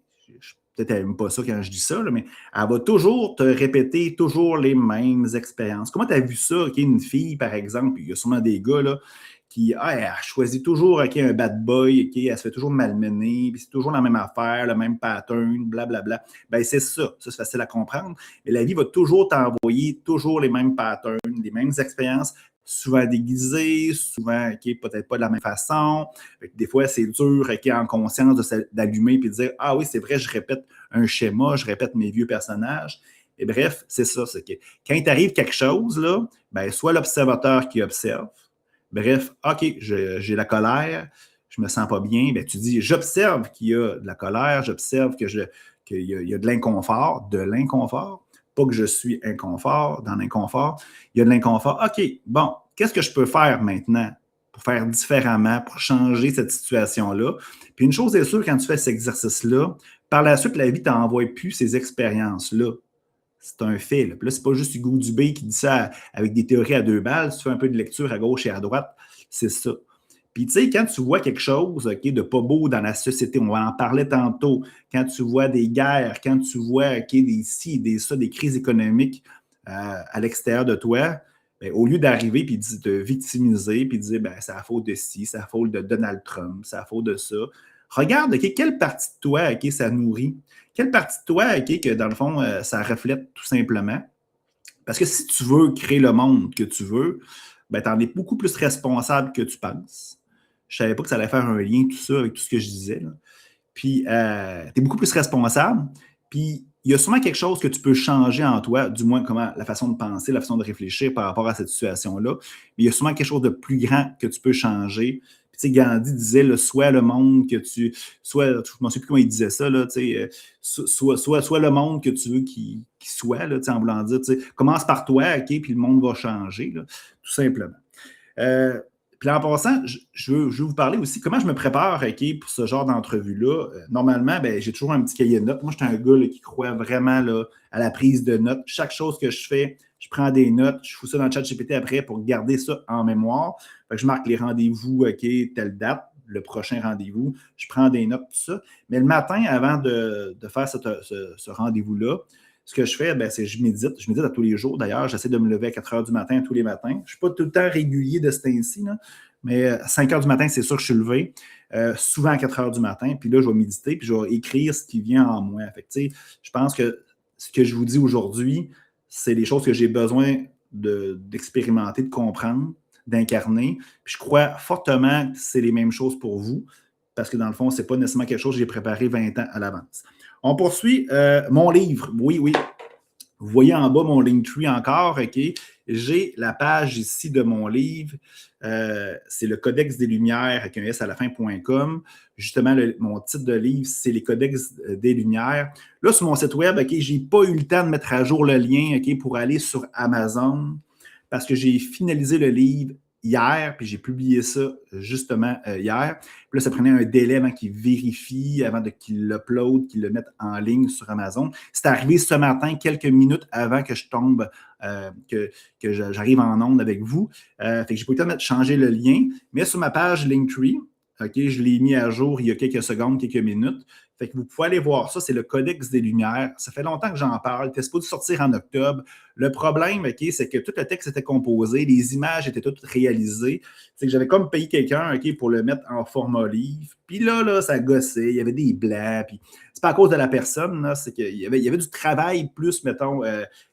peut-être elle n'aime pas ça quand je dis ça, là, mais elle va toujours te répéter toujours les mêmes expériences. Comment tu as vu ça, une fille, par exemple, il y a sûrement des gars, là, qui elle choisit toujours un bad boy, elle se fait toujours malmener, puis c'est toujours la même affaire, le même pattern, blablabla. Bien, c'est ça. Ça, c'est facile à comprendre. Mais la vie va toujours t'envoyer toujours les mêmes patterns, les mêmes expériences, souvent déguisées, souvent peut-être pas de la même façon. Des fois, c'est dur en conscience d'allumer et de dire « Ah oui, c'est vrai, je répète un schéma, je répète mes vieux personnages. » Et bref, c'est ça. C'est que quand il t'arrive quelque chose, là, ben, soit l'observateur qui observe, bref, OK, j'ai la colère, je me sens pas bien. Bien, tu dis, j'observe qu'il y a de la colère, j'observe qu'il y a de l'inconfort, pas que je suis dans l'inconfort, il y a de l'inconfort. OK, bon, qu'est-ce que je peux faire maintenant pour faire différemment, pour changer cette situation-là? Puis une chose est sûre, quand tu fais cet exercice-là, par la suite, la vie ne t'envoie plus ces expériences-là. C'est un fait. Là. Puis là, c'est pas juste Hugo Dubé qui dit ça avec des théories à 2 balles. Tu fais un peu de lecture à gauche et à droite, c'est ça. Puis, tu sais, quand tu vois quelque chose de pas beau dans la société, on en parlait tantôt, quand tu vois des guerres, quand tu vois des ci, des ça, des crises économiques à l'extérieur de toi, bien, au lieu d'arriver et de te victimiser puis de dire ben, c'est la faute de ci, c'est la faute de Donald Trump, c'est la faute de ça, regarde quelle partie de toi ça nourrit. Quelle partie de toi, que dans le fond, ça reflète tout simplement? Parce que si tu veux créer le monde que tu veux, ben, tu en es beaucoup plus responsable que tu penses. Je ne savais pas que ça allait faire un lien, tout ça, avec tout ce que je disais. Là. Puis, tu es beaucoup plus responsable. Puis, il y a sûrement quelque chose que tu peux changer en toi, du moins la façon de penser, la façon de réfléchir par rapport à cette situation-là. Mais il y a sûrement quelque chose de plus grand que tu peux changer. Tu sais, Gandhi disait, soit le monde que tu... je ne me souviens plus comment il disait ça, là, soit le monde que tu veux qu'il soit, là, en voulant dire, commence par toi, OK, puis le monde va changer, là, tout simplement. Puis en passant, je veux vous parler aussi comment je me prépare pour ce genre d'entrevue-là. Normalement, ben, j'ai toujours un petit cahier de notes. Moi, je suis un gars là, qui croit vraiment là, à la prise de notes. Chaque chose que je fais, je prends des notes, je fous ça dans le chat GPT après pour garder ça en mémoire. Fait que je marque les rendez-vous, telle date, le prochain rendez-vous. Je prends des notes, tout ça. Mais le matin, avant de faire ce rendez-vous-là, ce que je fais, ben, c'est que je médite. Je médite à tous les jours. D'ailleurs, j'essaie de me lever à 4 heures du matin tous les matins. Je ne suis pas tout le temps régulier de ce temps-ci, là, mais à 5 heures du matin, c'est sûr que je suis levé. Souvent à 4 heures du matin. Puis là, je vais méditer, puis je vais écrire ce qui vient en moi. Fait que, je pense que ce que je vous dis aujourd'hui, c'est des choses que j'ai besoin d'expérimenter, de comprendre, d'incarner. Puis je crois fortement que c'est les mêmes choses pour vous, parce que dans le fond, ce n'est pas nécessairement quelque chose que j'ai préparé 20 ans à l'avance. On poursuit mon livre. Oui. Vous voyez en bas mon Linktree encore, OK? J'ai la page ici de mon livre. C'est le Codex des Lumières avec un S à la fin.com. Justement, mon titre de livre, c'est les Codex des Lumières. Là, sur mon site web, OK, je n'ai pas eu le temps de mettre à jour le lien, OK, pour aller sur Amazon parce que j'ai finalisé le livre hier, puis j'ai publié ça justement hier. Puis là, ça prenait un délai avant qu'il vérifie, avant qu'il l'upload, qu'il le mette en ligne sur Amazon. C'est arrivé ce matin, quelques minutes avant que je tombe, que j'arrive en onde avec vous. Fait que j'ai pas eu le temps de changer le lien. Mais sur ma page Linktree, OK, je l'ai mis à jour il y a quelques secondes, quelques minutes. Fait que vous pouvez aller voir ça, c'est le Codex des Lumières. Ça fait longtemps que j'en parle. C'était supposé sortir en octobre. Le problème, OK, c'est que tout le texte était composé, les images étaient toutes réalisées. C'est que j'avais comme payé quelqu'un, OK, pour le mettre en format livre. Puis là, ça gossait, il y avait des blancs. Puis c'est pas à cause de la personne, là, c'est qu'il y avait du travail plus, mettons,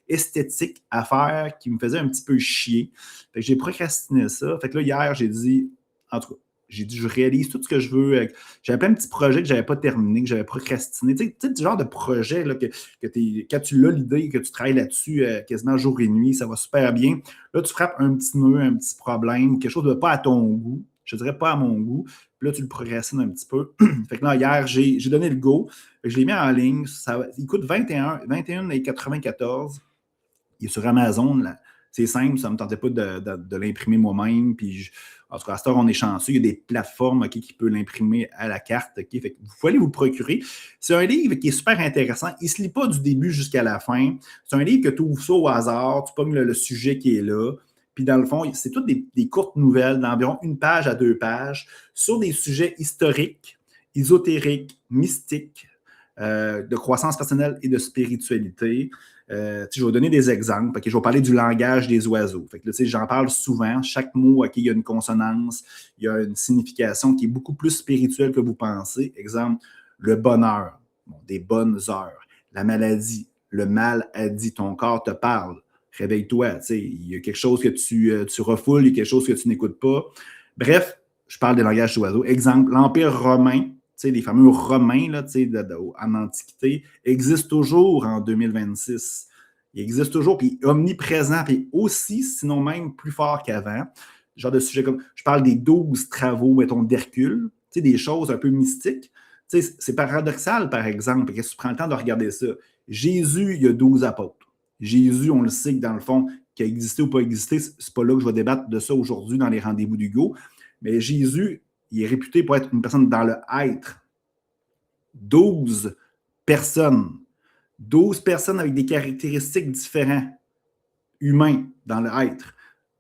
esthétique à faire qui me faisait un petit peu chier. Fait que j'ai procrastiné ça. Fait que là, hier, j'ai dit, en tout cas, j'ai dit, je réalise tout ce que je veux. J'avais plein de petits projets que je n'avais pas terminés, que j'avais procrastiné. Tu sais, du genre de projet là, quand tu l'as l'idée, que tu travailles là-dessus quasiment jour et nuit, ça va super bien. Là, tu frappes un petit nœud, un petit problème, quelque chose de pas à ton goût. Je ne dirais pas à mon goût. Puis là, tu le procrastines un petit peu. Fait que là, hier, j'ai donné le go. Je l'ai mis en ligne. Il coûte 21,94. Il est sur Amazon. Là. C'est simple, ça ne me tentait pas de l'imprimer moi-même. Puis en tout cas, à cette heure, on est chanceux. Il y a des plateformes qui peuvent l'imprimer à la carte. Fait que vous pouvez aller vous le procurer. C'est un livre qui est super intéressant. Il ne se lit pas du début jusqu'à la fin. C'est un livre que tu ouvres ça au hasard. Tu pognes le sujet qui est là. Puis dans le fond, c'est toutes des courtes nouvelles d'environ 1 page à 2 pages sur des sujets historiques, ésotériques, mystiques, de croissance personnelle et de spiritualité. Je vais vous donner des exemples. Je vais parler du langage des oiseaux. Fait que, j'en parle souvent. Chaque mot, il y a une consonance, il y a une signification qui est beaucoup plus spirituelle que vous pensez. Exemple, le bonheur, des bonnes heures. La maladie, le mal a dit, ton corps te parle. Réveille-toi. Il y a quelque chose que tu refoules, il y a quelque chose que tu n'écoutes pas. Bref, je parle des langages des oiseaux. Exemple, l'Empire romain. Les fameux Romains là, en Antiquité existent toujours en 2026. Ils existent toujours, puis omniprésents, puis aussi, sinon même plus fort qu'avant. Genre de sujet comme, je parle des 12 travaux, mettons, d'Hercule, des choses un peu mystiques. C'est paradoxal, par exemple, parce que tu prends le temps de regarder ça. Jésus, il y a 12 apôtres. Jésus, on le sait que dans le fond, qu'il a existé ou pas existé, c'est pas là que je vais débattre de ça aujourd'hui dans les rendez-vous d'Hugo. Mais Jésus, il est réputé pour être une personne dans le être. 12 personnes. 12 personnes avec des caractéristiques différentes, humains, dans le être.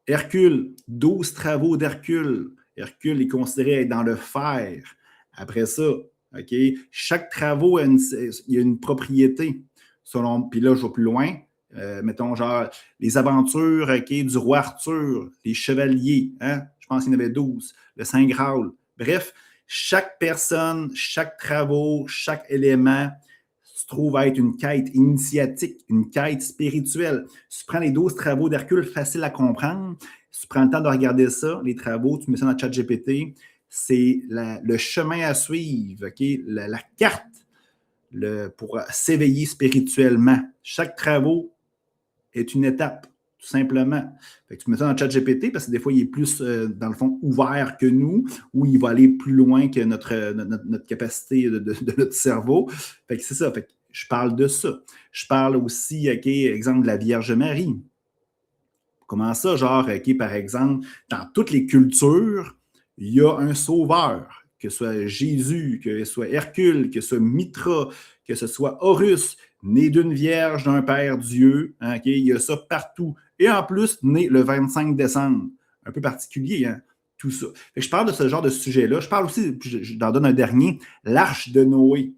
Hercule, 12 travaux d'Hercule. Hercule est considéré être dans le fer. Après ça, OK, chaque travaux, il y a une propriété. Puis là, je vais plus loin. Mettons, genre, les aventures du roi Arthur, les chevaliers, hein? Je pense qu'il y en avait 12, le Saint Graal. Bref, chaque personne, chaque travaux, chaque élément se trouve être une quête initiatique, une quête spirituelle. Si tu prends les 12 travaux d'Hercule, facile à comprendre. Si tu prends le temps de regarder ça, les travaux, tu mets ça dans ChatGPT, c'est le chemin à suivre, okay? La carte pour s'éveiller spirituellement. Chaque travaux est une étape, tout simplement. Fait que tu mets ça dans ChatGPT parce que des fois, il est plus, dans le fond, ouvert que nous, ou il va aller plus loin que notre capacité de notre cerveau. Fait que c'est ça. Fait que je parle de ça. Je parle aussi, OK, exemple de la Vierge Marie. Comment ça? Genre, OK, par exemple, dans toutes les cultures, il y a un sauveur, que ce soit Jésus, que ce soit Hercule, que ce soit Mitra, que ce soit Horus, né d'une vierge, d'un père Dieu. Hein, okay? Il y a ça partout. Et en plus, né le 25 décembre. Un peu particulier, hein, tout ça. Fait que je parle de ce genre de sujet-là. Je parle aussi, je t'en donne un dernier, l'Arche de Noé.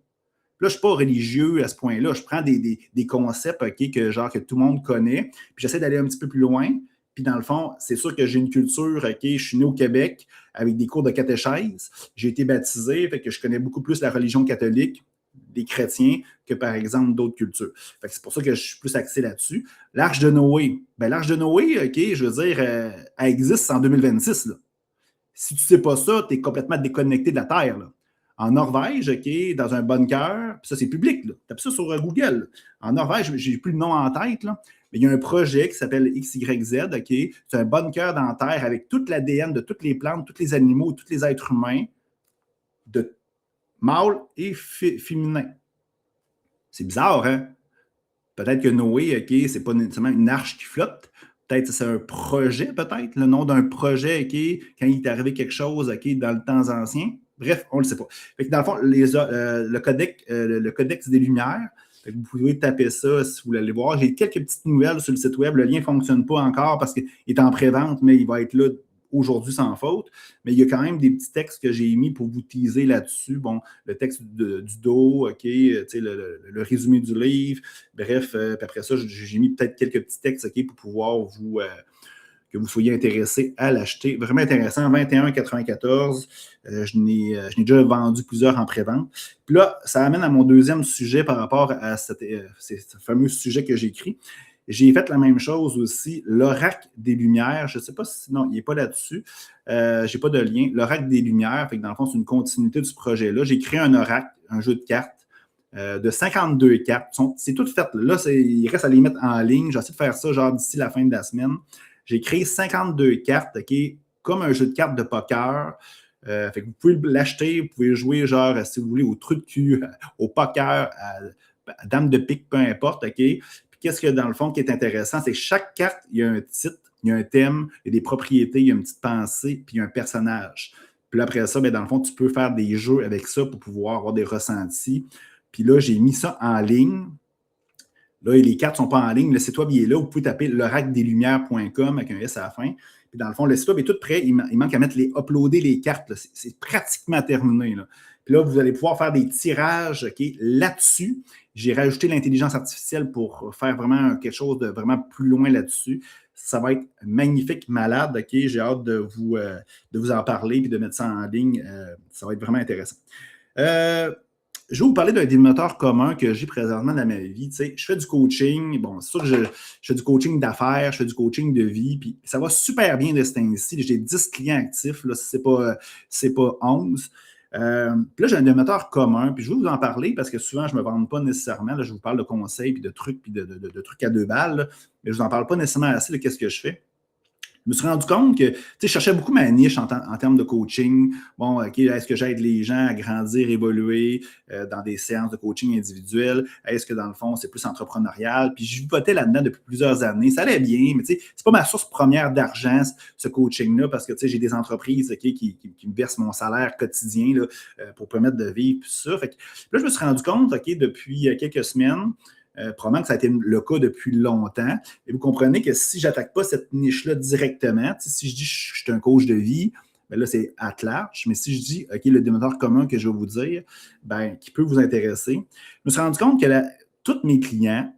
Là, je ne suis pas religieux à ce point-là. Je prends des concepts okay, que tout le monde connaît, puis j'essaie d'aller un petit peu plus loin. Puis dans le fond, c'est sûr que j'ai une culture, OK, je suis né au Québec avec des cours de catéchèse. J'ai été baptisé, fait que je connais beaucoup plus la religion catholique des chrétiens que, par exemple, d'autres cultures. Fait que c'est pour ça que je suis plus axé là-dessus. L'Arche de Noé. Ben, l'Arche de Noé, OK, je veux dire, elle existe en 2026. Là. Si tu ne sais pas ça, tu es complètement déconnecté de la Terre. Là. En Norvège, OK, dans un bunker, puis ça, c'est public, là. Tape ça sur Google. Là. En Norvège, je n'ai plus le nom en tête, là, mais il y a un projet qui s'appelle XYZ, OK? C'est un bunker dans la Terre avec toute l'ADN de toutes les plantes, tous les animaux, tous les êtres humains, de mâle et féminin. C'est bizarre, hein? Peut-être que Noé, OK, c'est pas nécessairement une arche qui flotte. Peut-être que c'est un projet, peut-être, le nom d'un projet, OK, quand il est arrivé quelque chose, OK, dans le temps ancien. Bref, on ne le sait pas. Fait que dans le fond, le codex des Lumières, vous pouvez taper ça si vous voulez aller voir. J'ai quelques petites nouvelles sur le site web. Le lien ne fonctionne pas encore parce qu'il est en pré-vente, mais il va être là aujourd'hui sans faute, mais il y a quand même des petits textes que j'ai mis pour vous teaser là-dessus. Bon, le texte du dos, OK, le résumé du livre, bref, puis après ça, j'ai mis peut-être quelques petits textes, OK, pour pouvoir que vous soyez intéressé à l'acheter. Vraiment intéressant, 21,94. Je n'ai déjà vendu plusieurs en pré-vente. Puis là, ça amène à mon deuxième sujet par rapport à ce fameux sujet que j'ai écrit. J'ai fait la même chose aussi, l'Oracle des Lumières. Je ne sais pas si, non, il n'est pas là-dessus. Je n'ai pas de lien. L'Oracle des Lumières, fait que dans le fond, c'est une continuité de ce projet-là. J'ai créé un Oracle, un jeu de cartes de 52 cartes. C'est tout fait. Là, il reste à les mettre en ligne. J'essaie de faire ça genre d'ici la fin de la semaine. J'ai créé 52 cartes, OK, comme un jeu de cartes de poker. Fait que vous pouvez l'acheter, vous pouvez jouer genre, si vous voulez, au trou de cul, au poker, à dame de pique, peu importe, OK? Puis qu'est-ce que dans le fond qui est intéressant, c'est que chaque carte, il y a un titre, il y a un thème, il y a des propriétés, il y a une petite pensée, puis il y a un personnage. Puis là, après ça, bien, dans le fond, tu peux faire des jeux avec ça pour pouvoir avoir des ressentis. Puis là, j'ai mis ça en ligne. Là, les cartes ne sont pas en ligne. Le site web, il est là. Vous pouvez taper l'oracledeslumières.com avec un S à la fin. Puis dans le fond, le site web est tout prêt. Il manque à uploader les cartes. C'est pratiquement terminé. Là. Puis là, vous allez pouvoir faire des tirages là-dessus. J'ai rajouté l'intelligence artificielle pour faire vraiment quelque chose de vraiment plus loin là-dessus. Ça va être magnifique, malade. OK? J'ai hâte de vous en parler et de mettre ça en ligne. Ça va être vraiment intéressant. Je vais vous parler d'un dénominateur commun que j'ai présentement dans ma vie. Tu sais, je fais du coaching. Bon, c'est sûr que je fais du coaching d'affaires, je fais du coaching de vie, puis ça va super bien de ce temps-ci. J'ai 10 clients actifs, là, c'est pas 11. Puis là, j'ai un dénominateur commun, puis je vais vous en parler parce que souvent, je ne me vante pas nécessairement. Là, je vous parle de conseils, puis de trucs, puis de trucs à 2 balles, là, mais je ne vous en parle pas nécessairement assez de qu'est-ce que je fais. Je me suis rendu compte que je cherchais beaucoup ma niche en termes de coaching. Bon, OK, est-ce que j'aide les gens à grandir, évoluer dans des séances de coaching individuelles? Est-ce que dans le fond, c'est plus entrepreneurial? Puis je vivotais là-dedans depuis plusieurs années. Ça allait bien, mais c'est pas ma source première d'argent, ce coaching-là, parce que j'ai des entreprises qui me versent mon salaire quotidien là, pour permettre de vivre, tout ça. Fait que, là, je me suis rendu compte, OK, depuis quelques semaines, probablement que ça a été le cas depuis longtemps. Et vous comprenez que si je n'attaque pas cette niche-là directement, si je dis que je suis un coach de vie, bien là, c'est at large. Mais si je dis, OK, le dénominateur commun que je vais vous dire, bien, qui peut vous intéresser, je me suis rendu compte que tous mes clients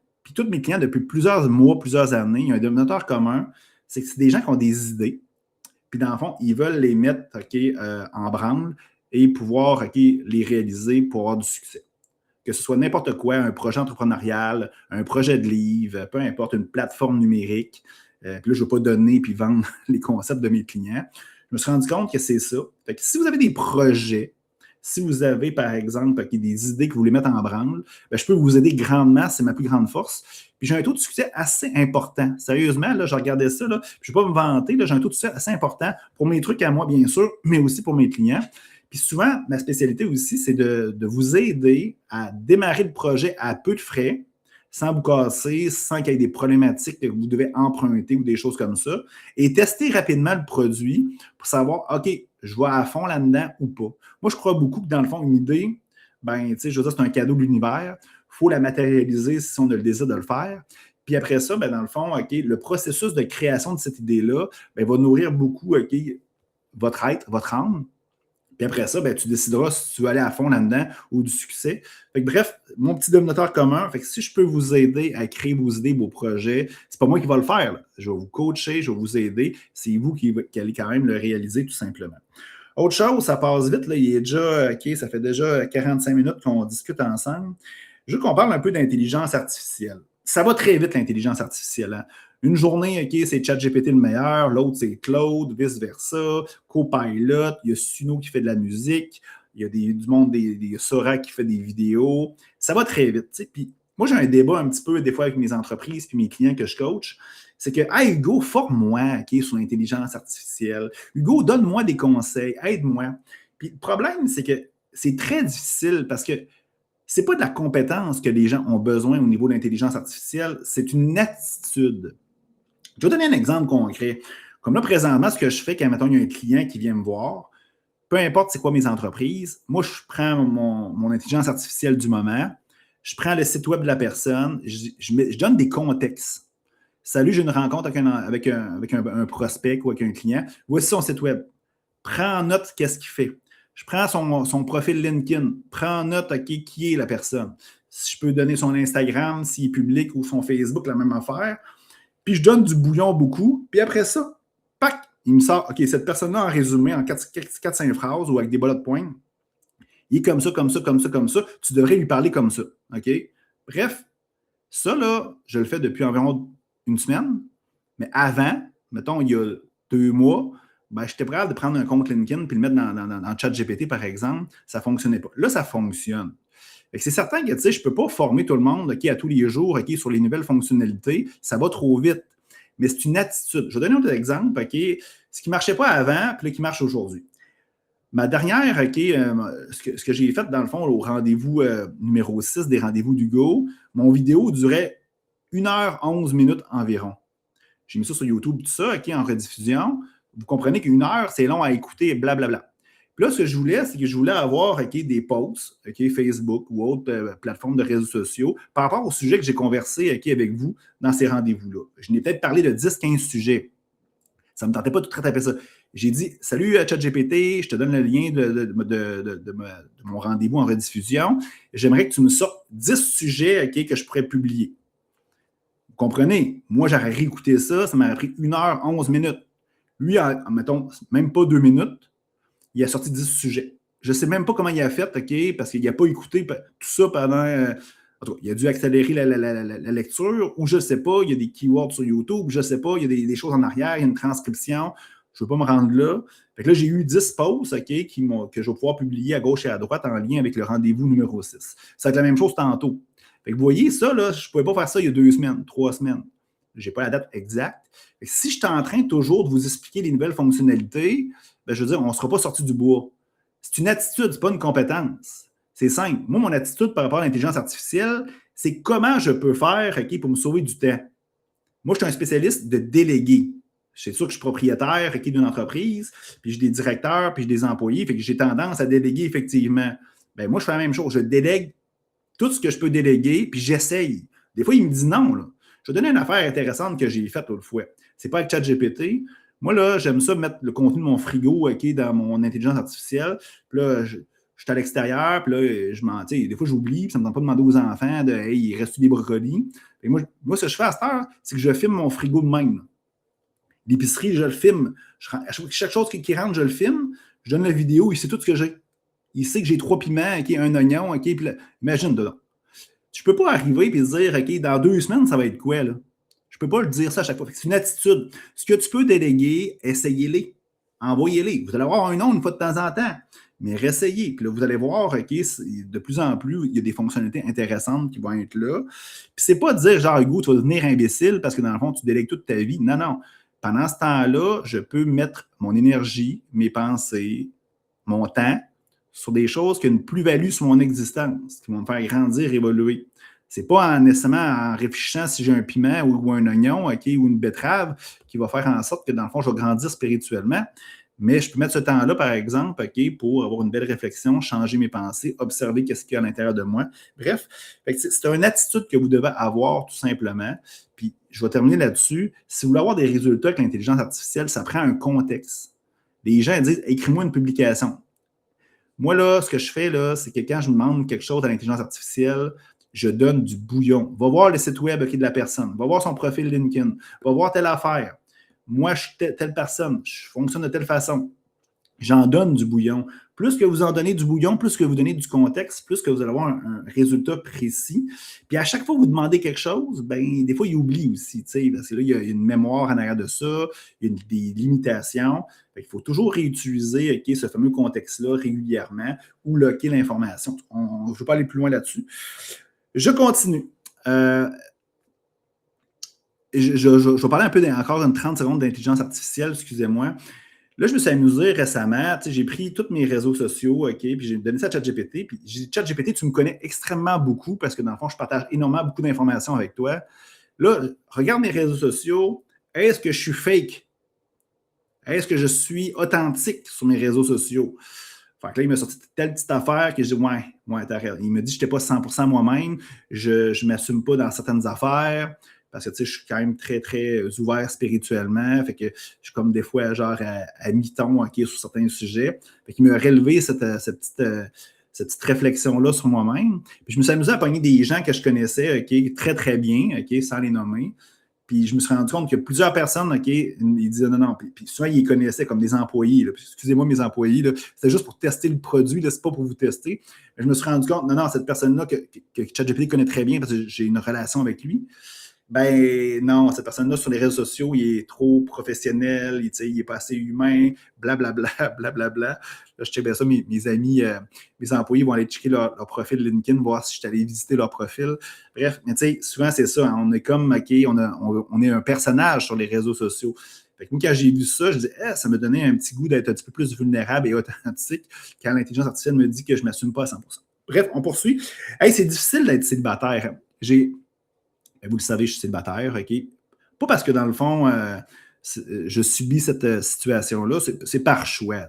depuis plusieurs mois, plusieurs années, il y a un dénominateur commun, c'est que c'est des gens qui ont des idées. Puis dans le fond, ils veulent les mettre en branle et pouvoir les réaliser pour avoir du succès. Que ce soit n'importe quoi, un projet entrepreneurial, un projet de livre, peu importe, une plateforme numérique. Puis là, je ne veux pas donner puis vendre les concepts de mes clients. Je me suis rendu compte que c'est ça. Fait que si vous avez des projets, si vous avez, par exemple, des idées que vous voulez mettre en branle, bien, je peux vous aider grandement, c'est ma plus grande force. Puis j'ai un taux de succès assez important. Sérieusement, là, je regardais ça, là, je ne vais pas me vanter, là, j'ai un taux de succès assez important pour mes trucs à moi, bien sûr, mais aussi pour mes clients. Puis souvent, ma spécialité aussi, c'est de vous aider à démarrer le projet à peu de frais, sans vous casser, sans qu'il y ait des problématiques que vous devez emprunter ou des choses comme ça, et tester rapidement le produit pour savoir, OK, je vais à fond là-dedans ou pas. Moi, je crois beaucoup que dans le fond, une idée, ben, tu sais, je veux dire, c'est un cadeau de l'univers. Il faut la matérialiser si on a le désir de le faire. Puis après ça, ben, dans le fond, OK, le processus de création de cette idée-là ben, va nourrir beaucoup OK, votre être, votre âme. Puis après ça, ben, tu décideras si tu veux aller à fond là-dedans ou du succès. Fait que, bref, mon petit dénominateur commun, fait que si je peux vous aider à créer vos idées, vos projets, c'est pas moi qui va le faire. Là. Je vais vous coacher, je vais vous aider. C'est vous qui allez quand même le réaliser tout simplement. Autre chose, ça passe vite. Là, il est déjà, OK, ça fait déjà 45 minutes qu'on discute ensemble. Je veux qu'on parle un peu d'intelligence artificielle. Ça va très vite, l'intelligence artificielle. Hein? Une journée, OK, c'est ChatGPT le meilleur, l'autre, c'est Claude, vice-versa, Copilot, il y a Suno qui fait de la musique, il y a du monde, des Sora qui fait des vidéos. Ça va très vite. T'sais. Puis moi, j'ai un débat un petit peu des fois avec mes entreprises puis mes clients que je coach. C'est que, hey, Hugo, forme-moi OK, sur l'intelligence artificielle. Hugo, donne-moi des conseils, aide-moi. Puis le problème, c'est que c'est très difficile parce que ce n'est pas de la compétence que les gens ont besoin au niveau de l'intelligence artificielle, c'est une attitude. Je vais donner un exemple concret. Comme là, présentement, ce que je fais quand, mettons, il y a un client qui vient me voir, peu importe c'est quoi mes entreprises, moi, je prends mon intelligence artificielle du moment, je prends le site web de la personne, je donne des contextes. Salut, j'ai une rencontre avec un prospect ou avec un client. Voici son site web. Prends en note qu'est-ce qu'il fait. Je prends son profil LinkedIn. Prends en note qui est la personne. Si je peux donner son Instagram, s'il est public ou son Facebook, la même affaire. Puis je donne du bouillon beaucoup. Puis après ça, pac, il me sort, OK, cette personne-là en résumé, en 4-5 phrases ou avec des bullet points, il est comme ça, comme ça, comme ça, comme ça. Tu devrais lui parler comme ça. OK? Bref, ça, là, je le fais depuis environ une semaine. Mais avant, mettons, il y a 2 mois, ben, j'étais prêt à prendre un compte LinkedIn puis le mettre dans ChatGPT, par exemple. Ça ne fonctionnait pas. Là, ça fonctionne. C'est certain que je ne peux pas former tout le monde à tous les jours sur les nouvelles fonctionnalités. Ça va trop vite. Mais c'est une attitude. Je vais donner un autre exemple. Ce qui ne marchait pas avant, puis là, qui marche aujourd'hui. Ma dernière, ce que j'ai fait, dans le fond, au rendez-vous numéro 6 des rendez-vous d'Hugo, mon vidéo durait 1h11 environ. J'ai mis ça sur YouTube, tout ça, en rediffusion. Vous comprenez qu'une heure, c'est long à écouter, blablabla. Puis là, ce que je voulais, c'est que je voulais avoir des posts, Facebook ou autres plateformes de réseaux sociaux, par rapport au sujet que j'ai conversé avec vous dans ces rendez-vous-là. Je n'ai peut-être parlé de 10-15 sujets. Ça ne me tentait pas de tout taper ça. J'ai dit, salut ChatGPT, je te donne le lien de mon rendez-vous en rediffusion. J'aimerais que tu me sortes 10 sujets que je pourrais publier. Vous comprenez? Moi, j'aurais réécouté ça, ça m'aurait pris 1h11. Lui, mettons, même pas 2 minutes, il a sorti 10 sujets. Je ne sais même pas comment il a fait, parce qu'il n'a pas écouté tout ça pendant... il a dû accélérer la lecture, ou je ne sais pas, il y a des keywords sur YouTube, je ne sais pas, il y a des choses en arrière, il y a une transcription. Je ne veux pas me rendre là. Fait que là, j'ai eu 10 posts que je vais pouvoir publier à gauche et à droite en lien avec le rendez-vous numéro 6. Ça va être la même chose tantôt. Fait que vous voyez, ça, là, je ne pouvais pas faire ça il y a 2 semaines, 3 semaines. Je n'ai pas la date exacte. Fait que si je suis en train toujours de vous expliquer les nouvelles fonctionnalités, ben, je veux dire, on ne sera pas sorti du bois. C'est une attitude, ce n'est pas une compétence. C'est simple. Moi, mon attitude par rapport à l'intelligence artificielle, c'est comment je peux faire pour me sauver du temps. Moi, je suis un spécialiste de déléguer. C'est sûr que je suis propriétaire d'une entreprise, puis j'ai des directeurs, puis j'ai des employés, fait que j'ai tendance à déléguer effectivement. Ben, moi, je fais la même chose. Je délègue tout ce que je peux déléguer, puis j'essaye. Des fois, il me dit non. Là. Je vais donner une affaire intéressante que j'ai faite l'autre fois. C'est pas avec ChatGPT. Moi, là, j'aime ça mettre le contenu de mon frigo dans mon intelligence artificielle. Puis là, je suis à l'extérieur, puis là, je m'en. Des fois, j'oublie, puis ça ne me donne pas de demander aux enfants de hey, il reste des brocolis. Et moi, ce que je fais à cette heure, c'est que je filme mon frigo de même. L'épicerie, je le filme. Chaque chose qui rentre, je le filme. Je donne la vidéo, il sait tout ce que j'ai. Il sait que j'ai 3 piments, un oignon, puis là, imagine dedans. Tu ne peux pas arriver et dire, dans 2 semaines, ça va être quoi, là? Je ne peux pas le dire ça à chaque fois. C'est une attitude. Ce que tu peux déléguer, essayez-les. Envoyez-les. Vous allez avoir un nom une fois de temps en temps. Mais réessayez. Puis là, vous allez voir, de plus en plus, il y a des fonctionnalités intéressantes qui vont être là. Puis c'est pas de dire, genre, Hugo, tu vas devenir imbécile parce que dans le fond, tu délègues toute ta vie. Non, non. Pendant ce temps-là, je peux mettre mon énergie, mes pensées, mon temps sur des choses qui ont une plus-value sur mon existence, qui vont me faire grandir, évoluer. Ce n'est pas nécessairement en réfléchissant si j'ai un piment ou un oignon ou une betterave qui va faire en sorte que, dans le fond, je vais grandir spirituellement. Mais je peux mettre ce temps-là, par exemple, pour avoir une belle réflexion, changer mes pensées, observer ce qu'il y a à l'intérieur de moi. Bref, c'est une attitude que vous devez avoir tout simplement. Puis, je vais terminer là-dessus. Si vous voulez avoir des résultats avec l'intelligence artificielle, ça prend un contexte. Les gens disent « écris-moi une publication ». Moi, là, ce que je fais, là, c'est que quand je demande quelque chose à l'intelligence artificielle, je donne du bouillon. Va voir le site web de la personne. Va voir son profil LinkedIn. Va voir telle affaire. Moi, je suis telle personne. Je fonctionne de telle façon. J'en donne du bouillon. Plus que vous en donnez du bouillon, plus que vous donnez du contexte, plus que vous allez avoir un résultat précis. Puis à chaque fois que vous demandez quelque chose, ben des fois, il oublie aussi, parce que là, il y a une mémoire en arrière de ça, il y a des limitations. Il faut toujours réutiliser ce fameux contexte-là régulièrement ou locker l'information. Je ne veux pas aller plus loin là-dessus. Je continue. Je vais parler un peu encore une 30 secondes d'intelligence artificielle, excusez-moi. Là, je me suis amusé récemment. J'ai pris tous mes réseaux sociaux, puis j'ai donné ça à ChatGPT. Puis j'ai dit, ChatGPT, tu me connais extrêmement beaucoup parce que dans le fond, je partage énormément beaucoup d'informations avec toi. Là, regarde mes réseaux sociaux. Est-ce que je suis fake? Est-ce que je suis authentique sur mes réseaux sociaux? Fait que là, il m'a sorti telle petite affaire que j'ai dit, ouais, t'as raison. Il m'a dit que je n'étais pas 100% moi-même. Je ne m'assume pas dans certaines affaires. parce que, tu sais, je suis quand même très, très ouvert spirituellement. Fait que je suis comme des fois, genre, à mi-ton, OK, sur certains sujets. Fait qu'il m'a relevé cette petite réflexion-là sur moi-même. Puis je me suis amusé à pogner des gens que je connaissais, OK, très, très bien, OK, sans les nommer. Puis je me suis rendu compte que plusieurs personnes, OK, ils disaient non, non. Puis souvent, ils les connaissaient comme des employés. Là. Puis, excusez-moi, mes employés, là, c'était juste pour tester le produit, là, c'est pas pour vous tester. Mais je me suis rendu compte, non, non, cette personne-là que ChatGPT connaît très bien parce que j'ai une relation avec lui, ben non, cette personne-là sur les réseaux sociaux, il est trop professionnel, il est pas assez humain, blablabla, blablabla. Là, je check bien ça, mes amis, mes employés vont aller checker leur profil LinkedIn, voir si je suis allé visiter leur profil. Bref, mais tu sais, souvent c'est ça, hein, on est comme, OK, on est un personnage sur les réseaux sociaux. Fait que moi, quand j'ai vu ça, je me disais, ça me donnait un petit goût d'être un petit peu plus vulnérable et authentique quand l'intelligence artificielle me dit que je ne m'assume pas à 100%. Bref, on poursuit. Hey, c'est difficile d'être célibataire. Vous le savez, je suis célibataire, OK? Pas parce que, dans le fond, je subis cette situation-là, c'est par choix.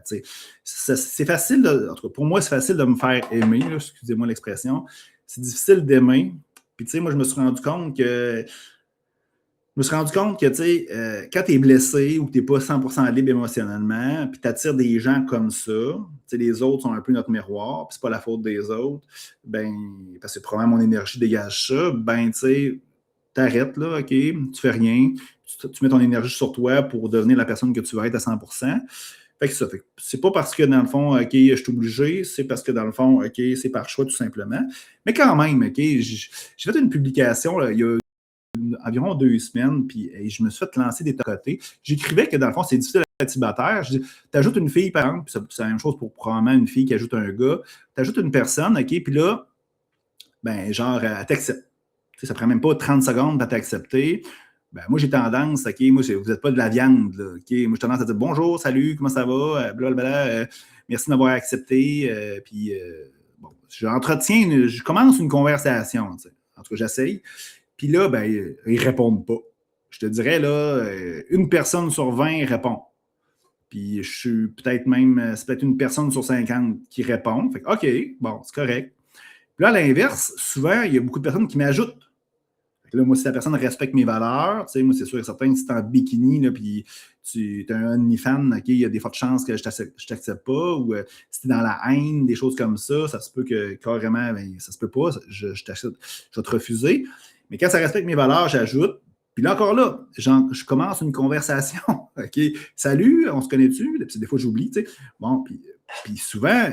C'est facile, en tout cas, pour moi, c'est facile de me faire aimer, là, excusez-moi l'expression. C'est difficile d'aimer. Puis, tu sais, moi, je me suis rendu compte que, tu sais, quand tu es blessé ou que tu n'es pas 100% libre émotionnellement, puis tu attires des gens comme ça, tu sais, les autres sont un peu notre miroir, puis c'est pas la faute des autres, ben, parce que probablement mon énergie dégage ça, ben, tu sais, t'arrêtes, là, OK, tu fais rien, tu mets ton énergie sur toi pour devenir la personne que tu veux être à 100%. Fait que ça, c'est pas parce que, dans le fond, OK, je suis obligé, c'est parce que, dans le fond, OK, c'est par choix, tout simplement. Mais quand même, OK, j'ai fait une publication, là, il y a environ 2 semaines, puis je me suis fait lancer des côtés. J'écrivais que, dans le fond, c'est difficile d'être célibataire. Je dis, t'ajoutes une fille, par exemple, puis c'est la même chose pour probablement une fille qui ajoute un gars. T'ajoutes une personne, OK, puis là, ben, genre, elle t'accepte. Ça ne prend même pas 30 secondes pour t'accepter. Ben, moi, j'ai tendance, OK, moi, vous n'êtes pas de la viande, là, OK? Moi, j'ai tendance à dire bonjour, salut, comment ça va? Blablabla, merci de m'avoir accepté. Puis, bon, je commence une conversation, tu sais. En tout cas, j'essaye. Puis là, ben, ils ne répondent pas. Je te dirais, là, une personne sur 20 répond. Puis, je suis peut-être même, c'est peut-être une personne sur 50 qui répond. Fait que, OK, bon, c'est correct. Puis là, à l'inverse, souvent, il y a beaucoup de personnes qui m'ajoutent. Là, moi, si la personne respecte mes valeurs, tu sais, moi, c'est sûr et certain que si tu es en bikini, là, puis tu es un OnlyFans, OK, il y a des fortes chances que je ne t'accepte pas, ou si tu es dans la haine, des choses comme ça se peut que carrément, ben, ça se peut pas, je t'accepte, je vais te refuser. Mais quand ça respecte mes valeurs, j'ajoute. Puis là, encore là, je commence une conversation. OK, salut, on se connaît-tu? Puis des fois, j'oublie, tu sais. Bon, puis souvent,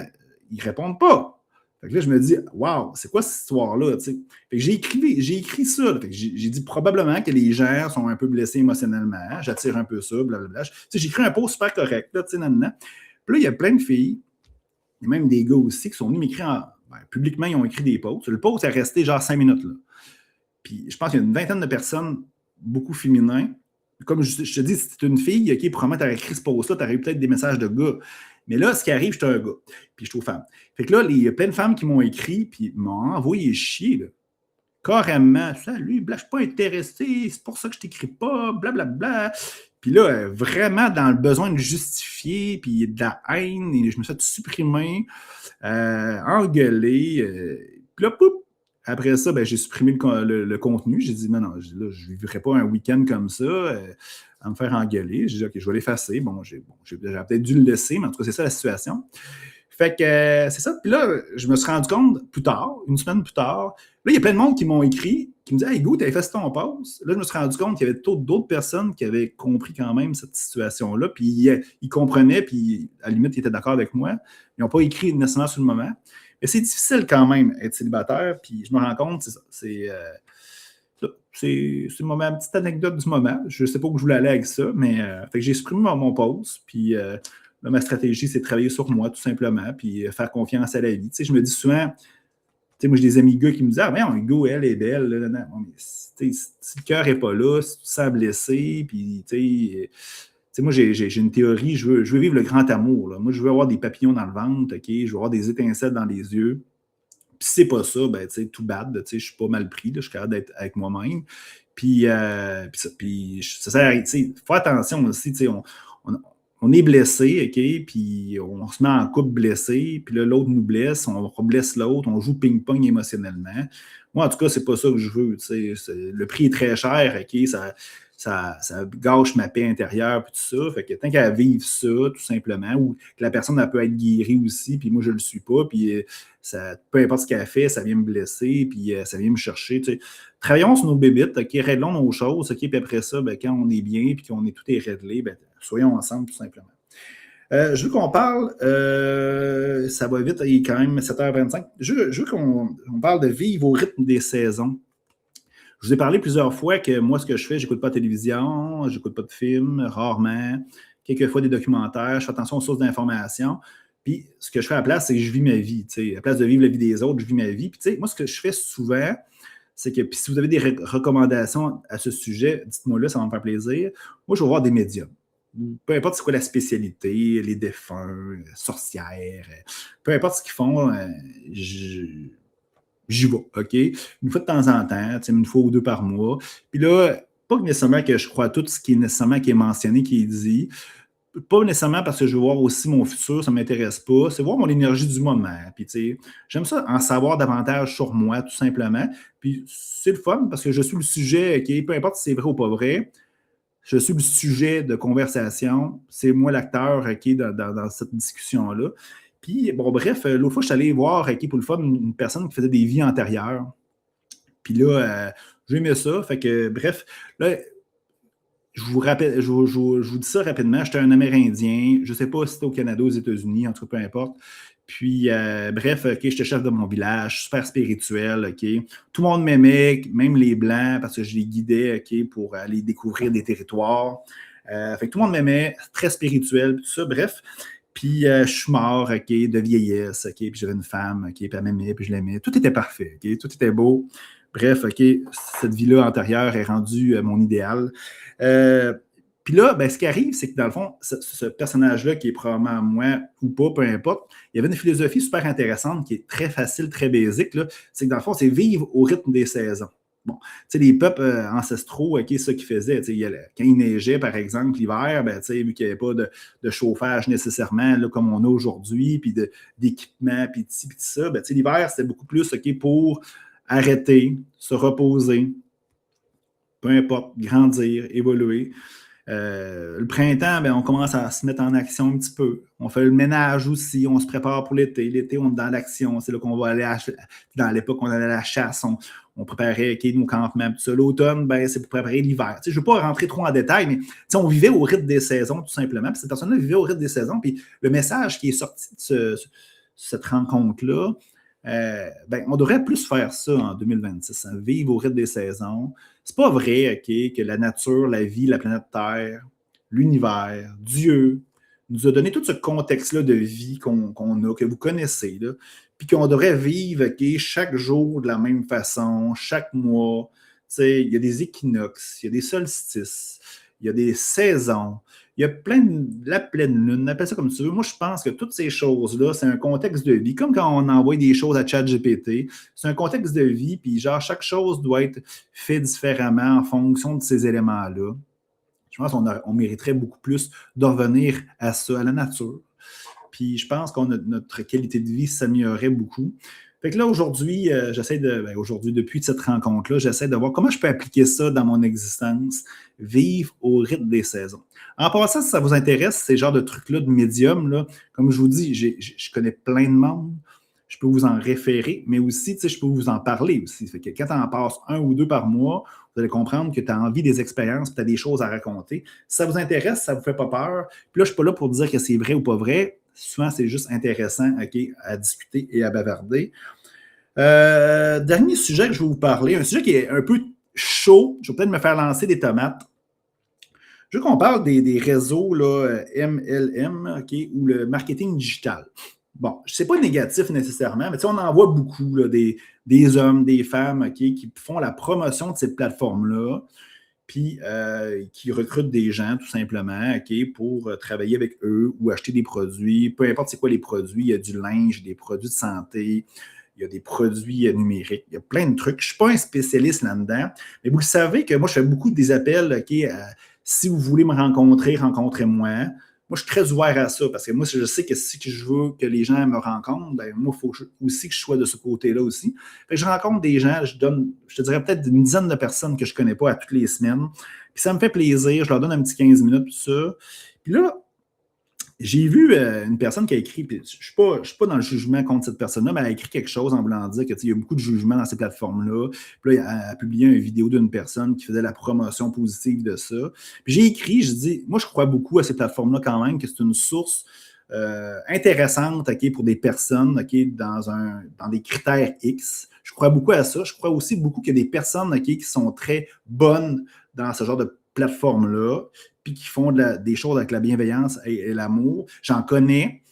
ils ne répondent pas. Fait que là, je me dis, waouh, c'est quoi cette histoire-là? Fait que j'ai écrit ça. Fait que j'ai dit probablement que les gens sont un peu blessés émotionnellement. J'attire un peu ça, blablabla. J'ai écrit un post super correct. Là, Puis là, il y a plein de filles, et même des gars aussi, qui sont venus m'écrire publiquement, ils ont écrit des posts. Le post est resté genre 5 minutes. Là. Puis je pense qu'il y a une vingtaine de personnes, beaucoup féminins. Comme je te dis, si tu es une fille, OK, probablement, tu aurais écrit ce post-là, tu aurais eu peut-être des messages de gars. Mais là, ce qui arrive, je suis un gars, puis je suis aux femmes. Fait que là, il y a plein de femmes qui m'ont écrit, puis m'ont envoyé chier, là. Carrément, salut, je ne suis pas intéressé, c'est pour ça que je t'écris pas, blablabla. Puis là, vraiment dans le besoin de justifier, puis de la haine, et je me suis fait supprimer, engueuler, puis là, poup, après ça, ben, j'ai supprimé le contenu. J'ai dit, non, je ne vivrai pas un week-end comme ça, à me faire engueuler. J'ai dit, OK, je vais l'effacer. Bon, j'ai peut-être dû le laisser, mais en tout cas, c'est ça la situation. Fait que c'est ça. Puis là, je me suis rendu compte plus tard, une semaine plus tard, là, il y a plein de monde qui m'ont écrit, qui me disaient, hey, Hugo, t'avais fait ton post. Là, je me suis rendu compte qu'il y avait d'autres personnes qui avaient compris quand même cette situation-là, puis ils comprenaient, puis à la limite, ils étaient d'accord avec moi. Ils n'ont pas écrit nécessairement sur le moment. Mais c'est difficile quand même être célibataire, puis je me rends compte, c'est ça. C'est ma petite anecdote du moment. Je ne sais pas où je voulais aller avec ça, mais fait que j'ai supprimé mon post, puis là, ma stratégie, c'est de travailler sur moi, tout simplement, puis faire confiance à la vie. Tu sais, je me dis souvent, tu sais, moi, j'ai des amis gars qui me disent, ah, mais Hugo, elle est belle. Là, non, mais, si le cœur n'est pas là, si tu te sens blessé, puis, tu sais, moi, j'ai une théorie, je veux vivre le grand amour. Là. Moi, je veux avoir des papillons dans le ventre, OK? Je veux avoir des étincelles dans les yeux. Puis si c'est pas ça, ben, tu sais, tout bad, tu sais, je suis pas mal pris, là, je suis capable d'être avec moi-même. Puis ça sert, tu sais, faut faire attention aussi, tu sais, on est blessé, OK? Puis on se met en couple blessé, puis là, l'autre nous blesse, on blesse l'autre, on joue ping-pong émotionnellement. Moi, en tout cas, c'est pas ça que je veux. Le prix est très cher, OK? Ça gâche ma paix intérieure, puis tout ça. Fait que tant qu'à vivre ça, tout simplement, ou que la personne elle peut être guérie aussi, puis moi, je le suis pas, puis peu importe ce qu'elle fait, ça vient me blesser, puis ça vient me chercher. Travaillons sur nos bébites, OK? Réglons nos choses, OK? Puis après ça, ben, quand on est bien, puis qu'on est tout est réglé, ben, soyons ensemble, tout simplement. Je veux qu'on parle, ça va vite, il est quand même 7h25. Je veux qu'on parle de vivre au rythme des saisons. Je vous ai parlé plusieurs fois que moi, ce que je fais, j'écoute pas de télévision, j'écoute pas de films, rarement, quelquefois des documentaires, je fais attention aux sources d'information. Puis ce que je fais à la place, c'est que je vis ma vie. À la place de vivre la vie des autres, je vis ma vie. Puis moi, ce que je fais souvent, c'est que puis si vous avez des recommandations à ce sujet, dites-moi-le, ça va me faire plaisir. Moi, je vais voir des médiums. Peu importe c'est quoi la spécialité, les défunts, sorcières, peu importe ce qu'ils font, j'y vais, OK? Une fois de temps en temps, une fois ou deux par mois. Puis là, pas nécessairement que je crois à tout ce qui est mentionné, qui est dit. Pas nécessairement parce que je veux voir aussi mon futur, ça ne m'intéresse pas. C'est voir mon énergie du moment. Puis, j'aime ça en savoir davantage sur moi, tout simplement. Puis, c'est le fun parce que je suis le sujet, OK? Peu importe si c'est vrai ou pas vrai, je suis le sujet de conversation. C'est moi l'acteur, OK, dans cette discussion-là. Puis, bon, bref, l'autre fois, je suis allé voir, OK, pour le fun, une personne qui faisait des vies antérieures. Puis là, j'aimais ça. Fait que, bref, là, je vous dis ça rapidement. J'étais un Amérindien. Je ne sais pas si c'était au Canada, aux États-Unis, en tout cas, peu importe. Puis, bref, OK, j'étais chef de mon village, super spirituel, OK. Tout le monde m'aimait, même les Blancs, parce que je les guidais, OK, pour aller découvrir des territoires. Fait que tout le monde m'aimait, très spirituel, tout ça, bref. Puis, je suis mort, OK, de vieillesse, OK, puis j'avais une femme, OK, puis elle m'aimait, puis je l'aimais. Tout était parfait, OK, tout était beau. Bref, OK, cette vie-là antérieure est rendue mon idéal. Puis là, ben, ce qui arrive, c'est que dans le fond, ce personnage-là, qui est probablement moi ou pas, peu importe, il y avait une philosophie super intéressante qui est très facile, très basique. C'est que dans le fond, c'est vivre au rythme des saisons. Bon, tu sais, les peuples ancestraux, OK, c'est ça qu'ils faisaient. Quand il neigeait, par exemple, l'hiver, ben, vu qu'il n'y avait pas de chauffage nécessairement, là, comme on a aujourd'hui, puis d'équipement, puis ci, puis ça, ben, l'hiver, c'était beaucoup plus, OK, pour arrêter, se reposer, peu importe, grandir, évoluer. Le printemps, ben, on commence à se mettre en action un petit peu. On fait le ménage aussi, on se prépare pour l'été. L'été, on est dans l'action. C'est là qu'on va aller dans l'époque, on allait à la chasse, on préparait nos campements. Tout ça. L'automne, ben, c'est pour préparer l'hiver. Je ne veux pas rentrer trop en détail, mais on vivait au rythme des saisons, tout simplement. Puis cette personne-là vivait au rythme des saisons. Puis le message qui est sorti de cette rencontre-là, ben, on devrait plus faire ça en 2026, hein, vivre au rythme des saisons. C'est pas vrai, OK, que la nature, la vie, la planète Terre, l'univers, Dieu, nous a donné tout ce contexte-là de vie qu'on a, que vous connaissez, là, puis qu'on devrait vivre, OK, chaque jour de la même façon, chaque mois. Il y a des équinoxes, il y a des solstices, il y a des saisons. Il y a la pleine lune, appelle ça comme tu veux. Moi, je pense que toutes ces choses-là, c'est un contexte de vie. Comme quand on envoie des choses à ChatGPT, c'est un contexte de vie, puis genre, chaque chose doit être fait différemment en fonction de ces éléments-là. Je pense qu'on mériterait beaucoup plus de revenir à ça, à la nature. Puis je pense que notre qualité de vie s'améliorerait beaucoup. Fait que là, aujourd'hui, depuis cette rencontre-là, j'essaie de voir comment je peux appliquer ça dans mon existence, vivre au rythme des saisons. En passant, si ça vous intéresse, ces genres de trucs-là, de médium, là, comme je vous dis, je connais plein de monde, je peux vous en référer, mais aussi, je peux vous en parler aussi. Fait que quand tu en passes 1 ou 2 par mois, vous allez comprendre que tu as envie des expériences, tu as des choses à raconter. Si ça vous intéresse, ça ne vous fait pas peur. Puis là, je ne suis pas là pour dire que c'est vrai ou pas vrai. Souvent, c'est juste intéressant, OK, à discuter et à bavarder. Dernier sujet que je vais vous parler, un sujet qui est un peu chaud. Je vais peut-être me faire lancer des tomates. Je veux qu'on parle des réseaux là, MLM, OK, ou le marketing digital. Bon, ce n'est pas négatif nécessairement, mais on en voit beaucoup, là, des hommes, des femmes, OK, qui font la promotion de ces plateformes-là, puis qui recrutent des gens, tout simplement, OK, pour travailler avec eux ou acheter des produits. Peu importe c'est quoi les produits, il y a du linge, des produits de santé, il y a des produits numériques, il y a plein de trucs. Je ne suis pas un spécialiste là-dedans, mais vous le savez que moi, je fais beaucoup des appels, OK, si vous voulez me rencontrer, rencontrez-moi. moi, je suis très ouvert à ça parce que moi, je sais que si je veux que les gens me rencontrent, ben moi, il faut aussi que je sois de ce côté-là aussi. Fait que je rencontre des gens, je te dirais peut-être une dizaine de personnes que je ne connais pas à toutes les semaines. Puis ça me fait plaisir, je leur donne un petit 15 minutes, tout ça. Puis là, j'ai vu une personne qui a écrit, puis je ne suis pas dans le jugement contre cette personne-là, mais elle a écrit quelque chose en voulant dire qu'il y a beaucoup de jugement dans ces plateformes-là. Puis là, elle a publié une vidéo d'une personne qui faisait la promotion positive de ça. Puis j'ai écrit, je dis, moi, je crois beaucoup à ces plateformes-là quand même, que c'est une source intéressante pour des personnes dans des critères X. Je crois beaucoup à ça. Je crois aussi beaucoup qu'il y a des personnes qui sont très bonnes dans ce genre de plateforme-là, puis qui font des choses avec la bienveillance et l'amour. J'en connais,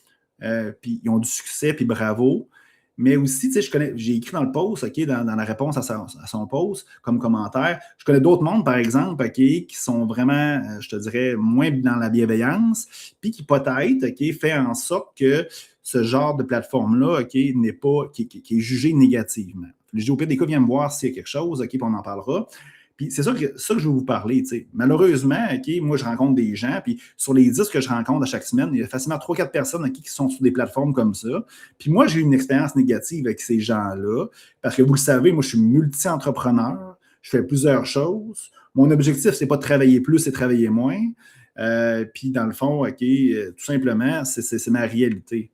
puis ils ont du succès, puis bravo. Mais aussi, tu sais, j'ai écrit dans le post, dans la réponse à son post, comme commentaire, je connais d'autres mondes, par exemple, qui sont vraiment, je te dirais, moins dans la bienveillance, puis qui peut-être, fait en sorte que ce genre de plateforme-là, n'est pas, qui est jugé négativement. Je dis au pire des cas, viens me voir s'il y a quelque chose, puis on en parlera. Puis c'est ça que je veux vous parler. T'sais. Malheureusement, moi, je rencontre des gens, puis sur les 10 que je rencontre à chaque semaine, il y a facilement 3-4 personnes qui sont sur des plateformes comme ça. Puis moi, j'ai eu une expérience négative avec ces gens-là, parce que vous le savez, moi, je suis multi-entrepreneur, je fais plusieurs choses. Mon objectif, c'est pas de travailler plus, c'est de travailler moins. Puis dans le fond, tout simplement, c'est ma réalité.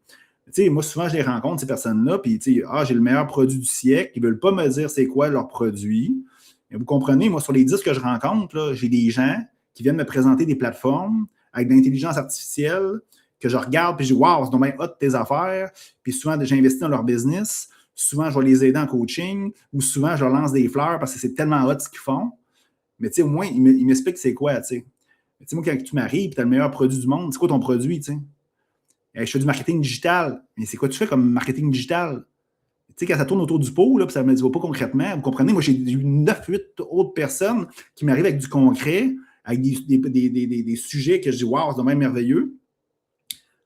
T'sais, moi, souvent, je les rencontre, ces personnes-là, puis j'ai le meilleur produit du siècle, ils ne veulent pas me dire c'est quoi leur produit. Mais vous comprenez, moi, sur les 10 que je rencontre, là, j'ai des gens qui viennent me présenter des plateformes avec de l'intelligence artificielle que je regarde puis je dis « Wow, c'est donc bien hot tes affaires ». Puis souvent, j'ai investi dans leur business. Souvent, je vais les aider en coaching ou souvent, je leur lance des fleurs parce que c'est tellement hot ce qu'ils font. Mais tu sais, au moins, ils m'expliquent c'est quoi, tu sais. Tu sais, moi, quand tu m'arrives et tu as le meilleur produit du monde, c'est quoi ton produit, tu sais? Je fais du marketing digital. Mais c'est quoi tu fais comme marketing digital? Tu sais, quand ça tourne autour du pot, là, puis ça ne me dit pas concrètement, vous comprenez, moi, j'ai eu 9-8 autres personnes qui m'arrivent avec du concret, avec des sujets que je dis, waouh, c'est de même merveilleux.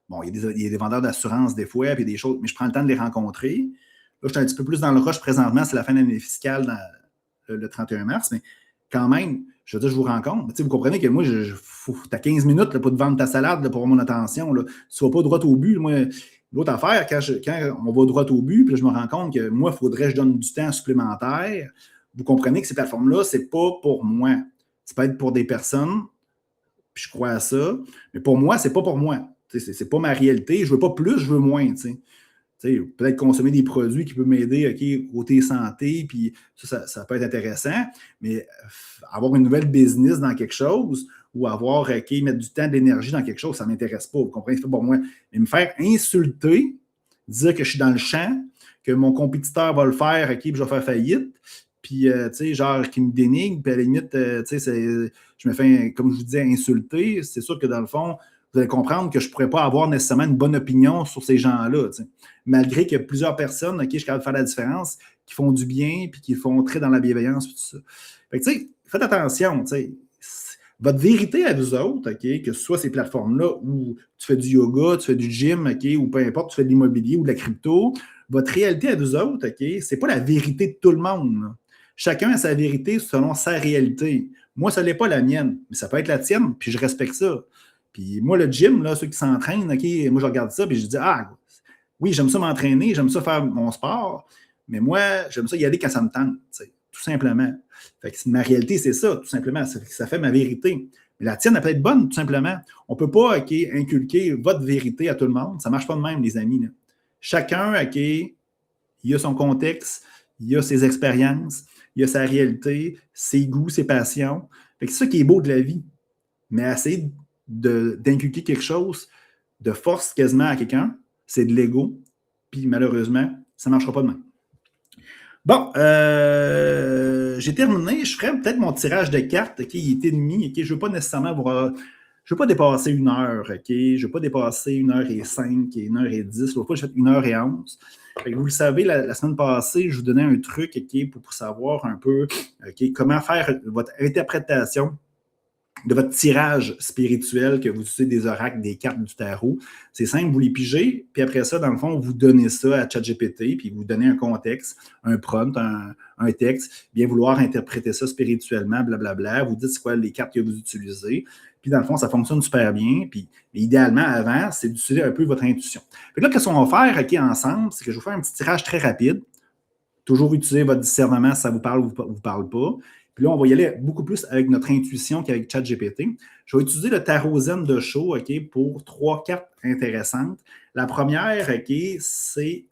Bon, il y a des vendeurs d'assurance des fois, puis des choses, mais je prends le temps de les rencontrer. Là, je suis un petit peu plus dans le rush présentement, c'est la fin de l'année fiscale le 31 mars, mais quand même, je veux dire, je vous rencontre. Vous comprenez que moi, tu as 15 minutes là, pour te vendre ta salade, là, pour avoir mon attention. Là. Tu ne vas pas droit au but. Moi, l'autre affaire, quand on va droit au but, puis là, je me rends compte que moi, il faudrait que je donne du temps supplémentaire. Vous comprenez que ces plateformes-là, ce n'est pas pour moi. Ça peut être pour des personnes, puis je crois à ça, mais pour moi, ce n'est pas pour moi. Ce n'est pas ma réalité. Je ne veux pas plus, je veux moins. Peut-être consommer des produits qui peuvent m'aider côté santé, puis ça peut être intéressant, mais avoir une nouvelle business dans quelque chose ou mettre du temps, de l'énergie dans quelque chose, ça ne m'intéresse pas. Vous comprenez? C'est pas pour moi. Mais me faire insulter, dire que je suis dans le champ, que mon compétiteur va le faire, puis je vais faire faillite, puis, genre, qui me dénigre, puis à la limite, je me fais, comme je vous disais, insulter. C'est sûr que dans le fond, vous allez comprendre que je ne pourrais pas avoir nécessairement une bonne opinion sur ces gens-là. Malgré qu'il y a plusieurs personnes, je suis capable de faire la différence, qui font du bien, puis qui font très dans la bienveillance, tout ça. Fait que, faites attention, votre vérité à vous autres, que ce soit ces plateformes-là où tu fais du yoga, tu fais du gym, ou peu importe, tu fais de l'immobilier ou de la crypto, votre réalité à vous autres, ce n'est pas la vérité de tout le monde. Là. Chacun a sa vérité selon sa réalité. Moi, ça n'est pas la mienne, mais ça peut être la tienne, puis je respecte ça. Puis moi, le gym, là, ceux qui s'entraînent, moi, je regarde ça, puis je dis, oui, j'aime ça m'entraîner, j'aime ça faire mon sport, mais moi, j'aime ça y aller quand ça me tente, tout simplement. Fait que ma réalité, c'est ça, tout simplement. Ça fait ma vérité. Mais la tienne, elle peut être bonne, tout simplement. On ne peut pas inculquer votre vérité à tout le monde. Ça ne marche pas de même, les amis. Là. Chacun, il a son contexte, il a ses expériences, il a sa réalité, ses goûts, ses passions. Fait que c'est ça qui est beau de la vie. Mais essayer d'inculquer quelque chose de force quasiment à quelqu'un, c'est de l'ego. Puis malheureusement, ça ne marchera pas de même. Bon, j'ai terminé. Je ferai peut-être mon tirage de cartes. Il est ennemi. Je ne veux pas nécessairement je ne veux pas dépasser 1 heure. Je ne veux pas dépasser 1h05, 1h10. L'autre fois, j'ai fait 1h11. Vous le savez, la semaine passée, je vous donnais un truc pour savoir un peu comment faire votre interprétation de votre tirage spirituel que vous utilisez des oracles, des cartes du tarot. C'est simple, vous les pigez, puis après ça, dans le fond, vous donnez ça à ChatGPT, puis vous donnez un contexte, un prompt, un texte, bien vouloir interpréter ça spirituellement, blablabla. Vous dites c'est quoi les cartes que vous utilisez. Puis dans le fond, ça fonctionne super bien. Puis idéalement, avant, c'est d'utiliser un peu votre intuition. Fait que là, qu'est-ce qu'on va faire ensemble? C'est que je vais faire un petit tirage très rapide. Toujours utiliser votre discernement si ça vous parle ou vous parle pas. Puis là, on va y aller beaucoup plus avec notre intuition qu'avec ChatGPT. Je vais utiliser le tarot Zen de Show, OK, pour 3 cartes intéressantes. La première, OK, c'est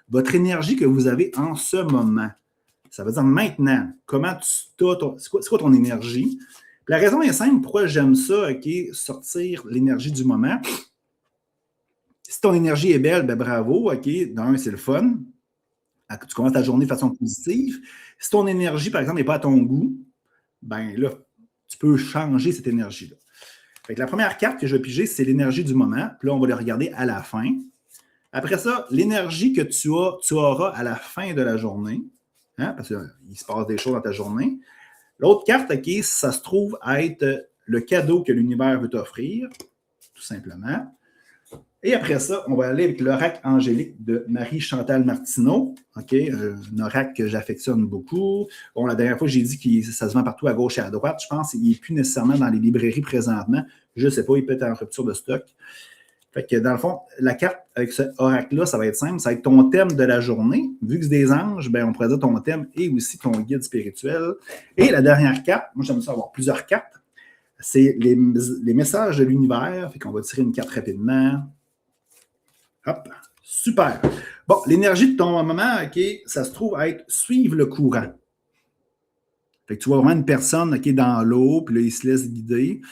votre énergie que vous avez en ce moment. Ça veut dire maintenant. Comment tu as c'est quoi ton énergie? Puis la raison est simple, pourquoi j'aime ça, OK, sortir l'énergie du moment. Si ton énergie est belle, ben bravo, OK, d'un, c'est le fun. Tu commences ta journée de façon positive. Si ton énergie, par exemple, n'est pas à ton goût, ben là, tu peux changer cette énergie-là. Fait que la première carte que je vais piger, c'est l'énergie du moment. Puis là, on va le regarder à la fin. Après ça, l'énergie que tu auras à la fin de la journée, hein, parce qu'il se passe des choses dans ta journée. L'autre carte, OK, ça se trouve à être le cadeau que l'univers veut t'offrir, tout simplement. Et après ça, on va aller avec l'oracle angélique de Marie-Chantal Martineau. OK, un oracle que j'affectionne beaucoup. Bon, la dernière fois, j'ai dit que ça se vend partout à gauche et à droite. Je pense qu'il n'est plus nécessairement dans les librairies présentement. Je ne sais pas, il peut être en rupture de stock. Fait que dans le fond, la carte avec ce oracle-là, ça va être simple. Ça va être ton thème de la journée. Vu que c'est des anges, ben, on pourrait dire ton thème et aussi ton guide spirituel. Et la dernière carte, moi j'aime ça avoir plusieurs cartes, c'est les messages de l'univers. Fait qu'on va tirer une carte rapidement. Hop, super. Bon, l'énergie de ton moment, OK, ça se trouve à être suivre le courant. Fait que tu vois vraiment une personne, OK, dans l'eau, puis là, il se laisse guider.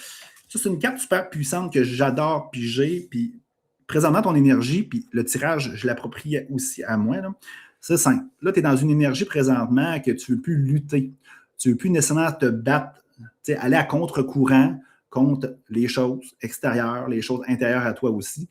Ça, c'est une carte super puissante que j'adore piger, puis présentement, ton énergie, puis le tirage, je l'approprie aussi à moi, là. C'est simple. Là, tu es dans une énergie présentement que tu ne veux plus lutter. Tu ne veux plus nécessairement te battre, aller à contre-courant contre les choses extérieures, les choses intérieures à toi aussi.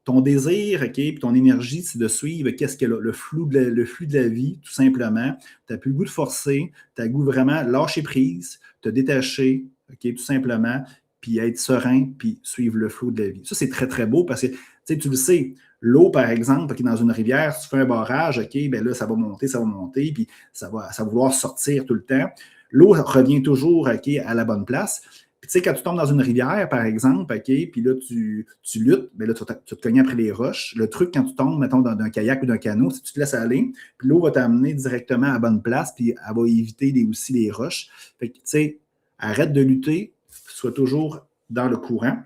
Ton désir, OK, puis ton énergie, c'est de suivre qu'est-ce que le flux de la vie, tout simplement. Tu n'as plus le goût de forcer, tu as le goût vraiment lâcher prise, te détacher, OK, tout simplement, puis être serein, puis suivre le flot de la vie. Ça, c'est très, très beau parce que, tu le sais, l'eau, par exemple, OK, dans une rivière, si tu fais un barrage, OK, bien là, ça va monter, puis ça va vouloir sortir tout le temps. L'eau revient toujours, OK, à la bonne place. Puis, tu sais, quand tu tombes dans une rivière, par exemple, OK, puis là, tu luttes, bien là, tu vas te cogner après les roches. Le truc, quand tu tombes, mettons, d'un kayak ou d'un canot, c'est que tu te laisses aller, puis l'eau va t'amener directement à la bonne place, puis elle va éviter aussi les roches. Fait que, tu sais, arrête de lutter, sois toujours dans le courant.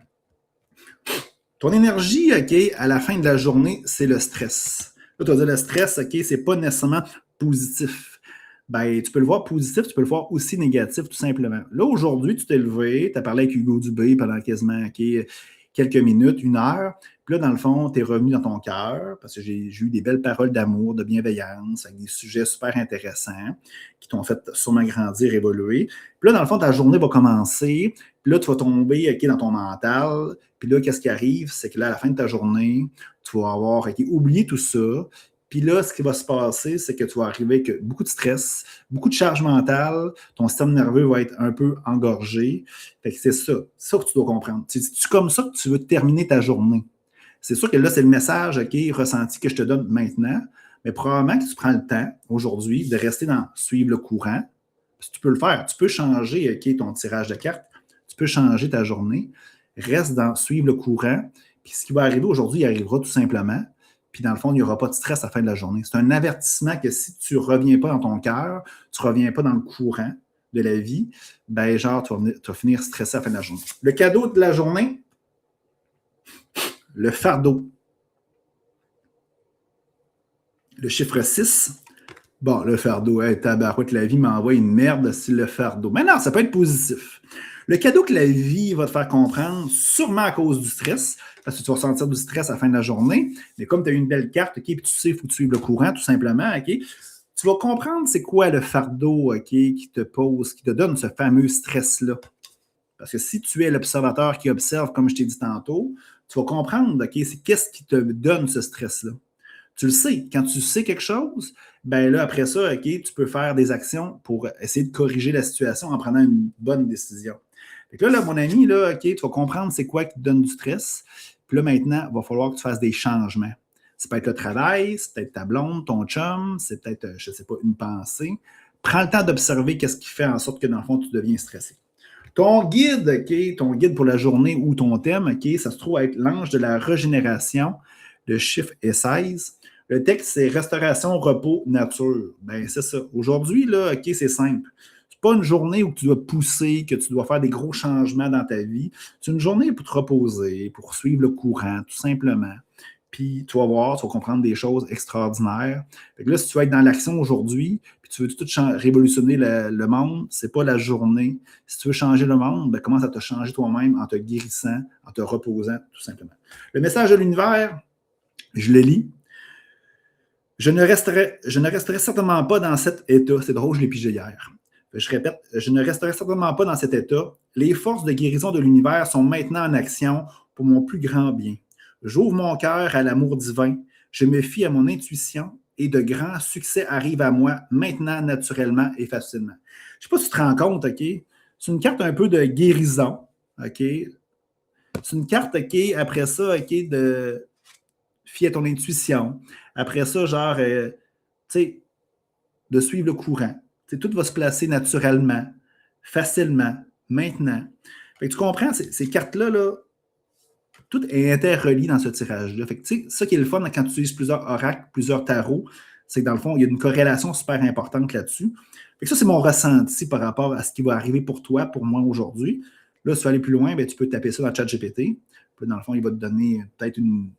Ton énergie, OK, à la fin de la journée, c'est le stress. Là, tu vas dire, le stress, OK, c'est pas nécessairement positif. Ben, tu peux le voir positif, tu peux le voir aussi négatif, tout simplement. Là, aujourd'hui, tu t'es levé, tu as parlé avec Hugo Dubé pendant quasiment quelques minutes, 1 heure. Puis là, dans le fond, tu es revenu dans ton cœur parce que j'ai eu des belles paroles d'amour, de bienveillance, avec des sujets super intéressants qui t'ont fait sûrement grandir, évoluer. Puis là, dans le fond, ta journée va commencer. Puis là, tu vas tomber dans ton mental. Puis là, qu'est-ce qui arrive? C'est que là, à la fin de ta journée, tu vas avoir oublié tout ça. Puis là, ce qui va se passer, c'est que tu vas arriver avec beaucoup de stress, beaucoup de charge mentale, ton système nerveux va être un peu engorgé. Fait que c'est ça que tu dois comprendre. C'est comme ça que tu veux terminer ta journée. C'est sûr que là, c'est le message, OK, ressenti que je te donne maintenant, mais probablement que tu prends le temps aujourd'hui de rester dans suivre le courant. Parce que tu peux le faire. Tu peux changer, OK, ton tirage de cartes. Tu peux changer ta journée. Reste dans suivre le courant. Puis ce qui va arriver aujourd'hui, il arrivera tout simplement. Puis dans le fond, il n'y aura pas de stress à la fin de la journée. C'est un avertissement que si tu ne reviens pas dans ton cœur, tu ne reviens pas dans le courant de la vie, ben genre, tu vas finir stressé à la fin de la journée. Le cadeau de la journée, le fardeau. Le chiffre 6. Bon, le fardeau, tabarouette, la vie m'envoie une merde, c'est le fardeau. Mais non, ça peut être positif. Le cadeau que la vie va te faire comprendre, sûrement à cause du stress, parce que tu vas ressentir du stress à la fin de la journée, mais comme tu as une belle carte, OK, puis tu sais, il faut suivre le courant, tout simplement, OK, tu vas comprendre c'est quoi le fardeau, OK, qui te pose, qui te donne ce fameux stress-là. Parce que si tu es l'observateur qui observe, comme je t'ai dit tantôt, tu vas comprendre, OK, c'est qu'est-ce qui te donne ce stress-là. Tu le sais. Quand tu sais quelque chose, ben là, après ça, OK, tu peux faire des actions pour essayer de corriger la situation en prenant une bonne décision. Fait que là, mon ami, là, OK, tu vas comprendre c'est quoi qui te donne du stress. Puis là, maintenant, il va falloir que tu fasses des changements. C'est peut-être le travail, c'est peut-être ta blonde, ton chum, c'est peut-être, je ne sais pas, une pensée. Prends le temps d'observer qu'est-ce qui fait en sorte que, dans le fond, tu deviens stressé. Ton guide, OK, ton guide pour la journée ou ton thème, OK, ça se trouve être l'ange de la régénération. Le chiffre est 16. Le texte, c'est restauration, repos, nature. Ben, c'est ça. Aujourd'hui, là, OK, c'est simple. C'est pas une journée où tu dois pousser, que tu dois faire des gros changements dans ta vie. C'est une journée pour te reposer, pour suivre le courant, tout simplement. Puis tu vas voir, tu vas comprendre des choses extraordinaires. Fait que là, si tu veux être dans l'action aujourd'hui, puis tu veux tout révolutionner le monde, c'est pas la journée. Si tu veux changer le monde, ben, commence à te changer toi-même en te guérissant, en te reposant, tout simplement. Le message de l'univers, je le lis. Je ne resterai certainement pas dans cet état. C'est drôle, je l'ai pigé hier. Je répète, je ne resterai certainement pas dans cet état. Les forces de guérison de l'univers sont maintenant en action pour mon plus grand bien. J'ouvre mon cœur à l'amour divin. Je me fie à mon intuition et de grands succès arrivent à moi maintenant, naturellement et facilement. Je ne sais pas si tu te rends compte, OK? C'est une carte un peu de guérison, OK? C'est une carte, OK, après ça, OK, de fier à ton intuition. Après ça, genre, tu sais, de suivre le courant. T'sais, tout va se placer naturellement, facilement, maintenant. Fait que tu comprends, ces cartes-là, là, tout est interrelié dans ce tirage-là. Fait que, tu sais, ça qui est le fun quand tu utilises plusieurs oracles, plusieurs tarots, c'est que dans le fond, il y a une corrélation super importante là-dessus. Fait que ça, c'est mon ressenti par rapport à ce qui va arriver pour toi, pour moi aujourd'hui. Là, si tu veux aller plus loin, ben, tu peux taper ça dans ChatGPT. Puis, dans le fond, il va te donner peut-être une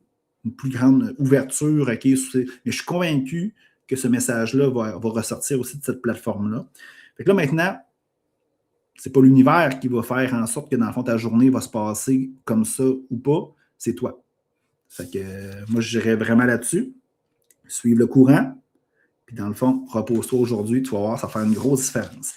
plus grande ouverture. Okay, mais je suis convaincu que ce message-là va ressortir aussi de cette plateforme-là. Fait que là, maintenant, c'est pas l'univers qui va faire en sorte que, dans le fond, ta journée va se passer comme ça ou pas, c'est toi. Fait que moi, je dirais vraiment là-dessus. Suivre le courant, puis dans le fond, repose-toi aujourd'hui, tu vas voir, ça va faire une grosse différence.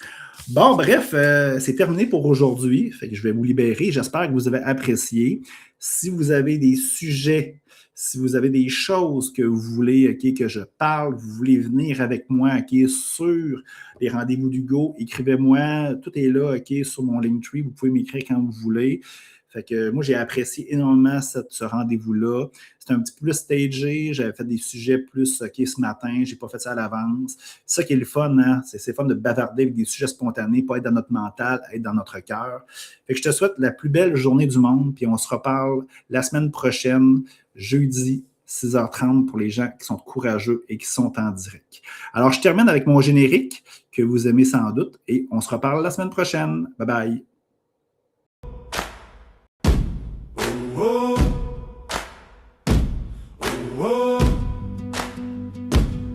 Bon, bref, c'est terminé pour aujourd'hui. Fait que je vais vous libérer. J'espère que vous avez apprécié. Si vous avez des sujets, si vous avez des choses que vous voulez okay, que je parle, vous voulez venir avec moi okay, sur les rendez-vous d'Hugo, écrivez-moi. Tout est là okay, sur mon Linktree. Vous pouvez m'écrire quand vous voulez. Fait que moi, j'ai apprécié énormément ce rendez-vous-là. C'était un petit peu plus stagé. J'avais fait des sujets plus OK ce matin. Je n'ai pas fait ça à l'avance. C'est ça qui est le fun, hein? C'est fun de bavarder avec des sujets spontanés, pas être dans notre mental, être dans notre cœur. Fait que je te souhaite la plus belle journée du monde. Puis on se reparle la semaine prochaine, jeudi, 6h30 pour les gens qui sont courageux et qui sont en direct. Alors, je termine avec mon générique que vous aimez sans doute et on se reparle la semaine prochaine. Bye bye.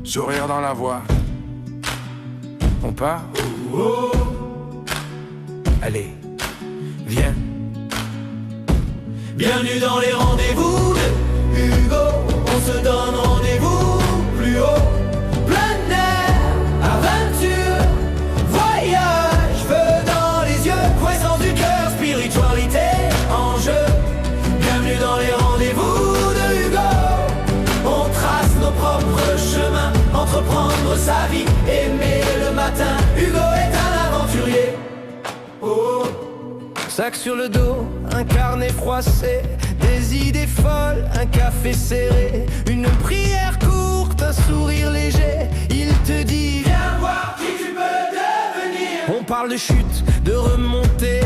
Sourire dans la voix. On part. Allez, viens. Bienvenue dans les rendez-vous de Hugo. On se donne rendez-vous plus haut. Plein air, aventure, voyage, feu dans les yeux, croissance du cœur, spiritualité, enjeu. Bienvenue dans les rendez-vous de Hugo. On trace nos propres chemins, entreprendre sa vie, aimer le matin. Hugo est un aventurier. Oh. Sac sur le dos, un carnet froissé, des idées folles, un café serré, une prière courte, un sourire léger. Il te dit viens voir qui tu peux devenir. On parle de chute, de remontée,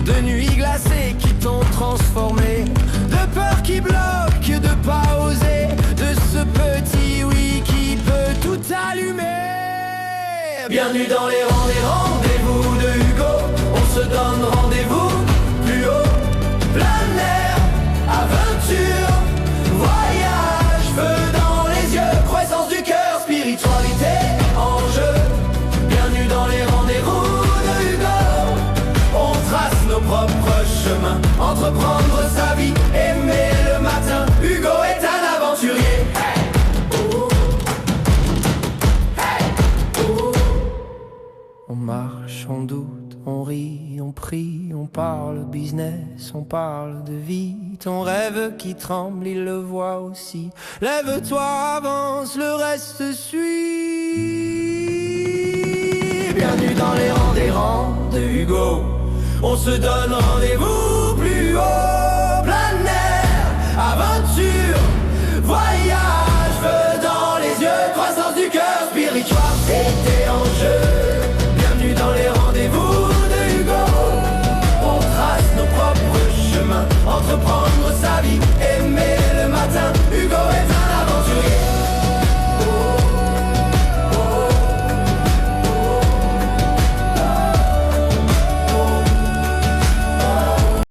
de nuits glacées qui t'ont transformé, de peur qui bloque, de pas oser, de ce petit oui qui peut tout allumer. Bienvenue dans les rendez-vous de Hugo. On se donne rendez-vous plus haut. Plein air, aventure, voyage, feu dans les yeux, croissance du cœur, spiritualité, enjeu. Bienvenue dans les rendez-vous de Hugo. On trace nos propres chemins, entreprendre sa vie, aimer le matin. Hugo est un aventurier. On marche, on doute, on rit, on prie, on parle business, on parle de vie. Ton rêve qui tremble, il le voit aussi. Lève-toi, avance, le reste suit. Bienvenue dans les rangs de Hugo. On se donne rendez-vous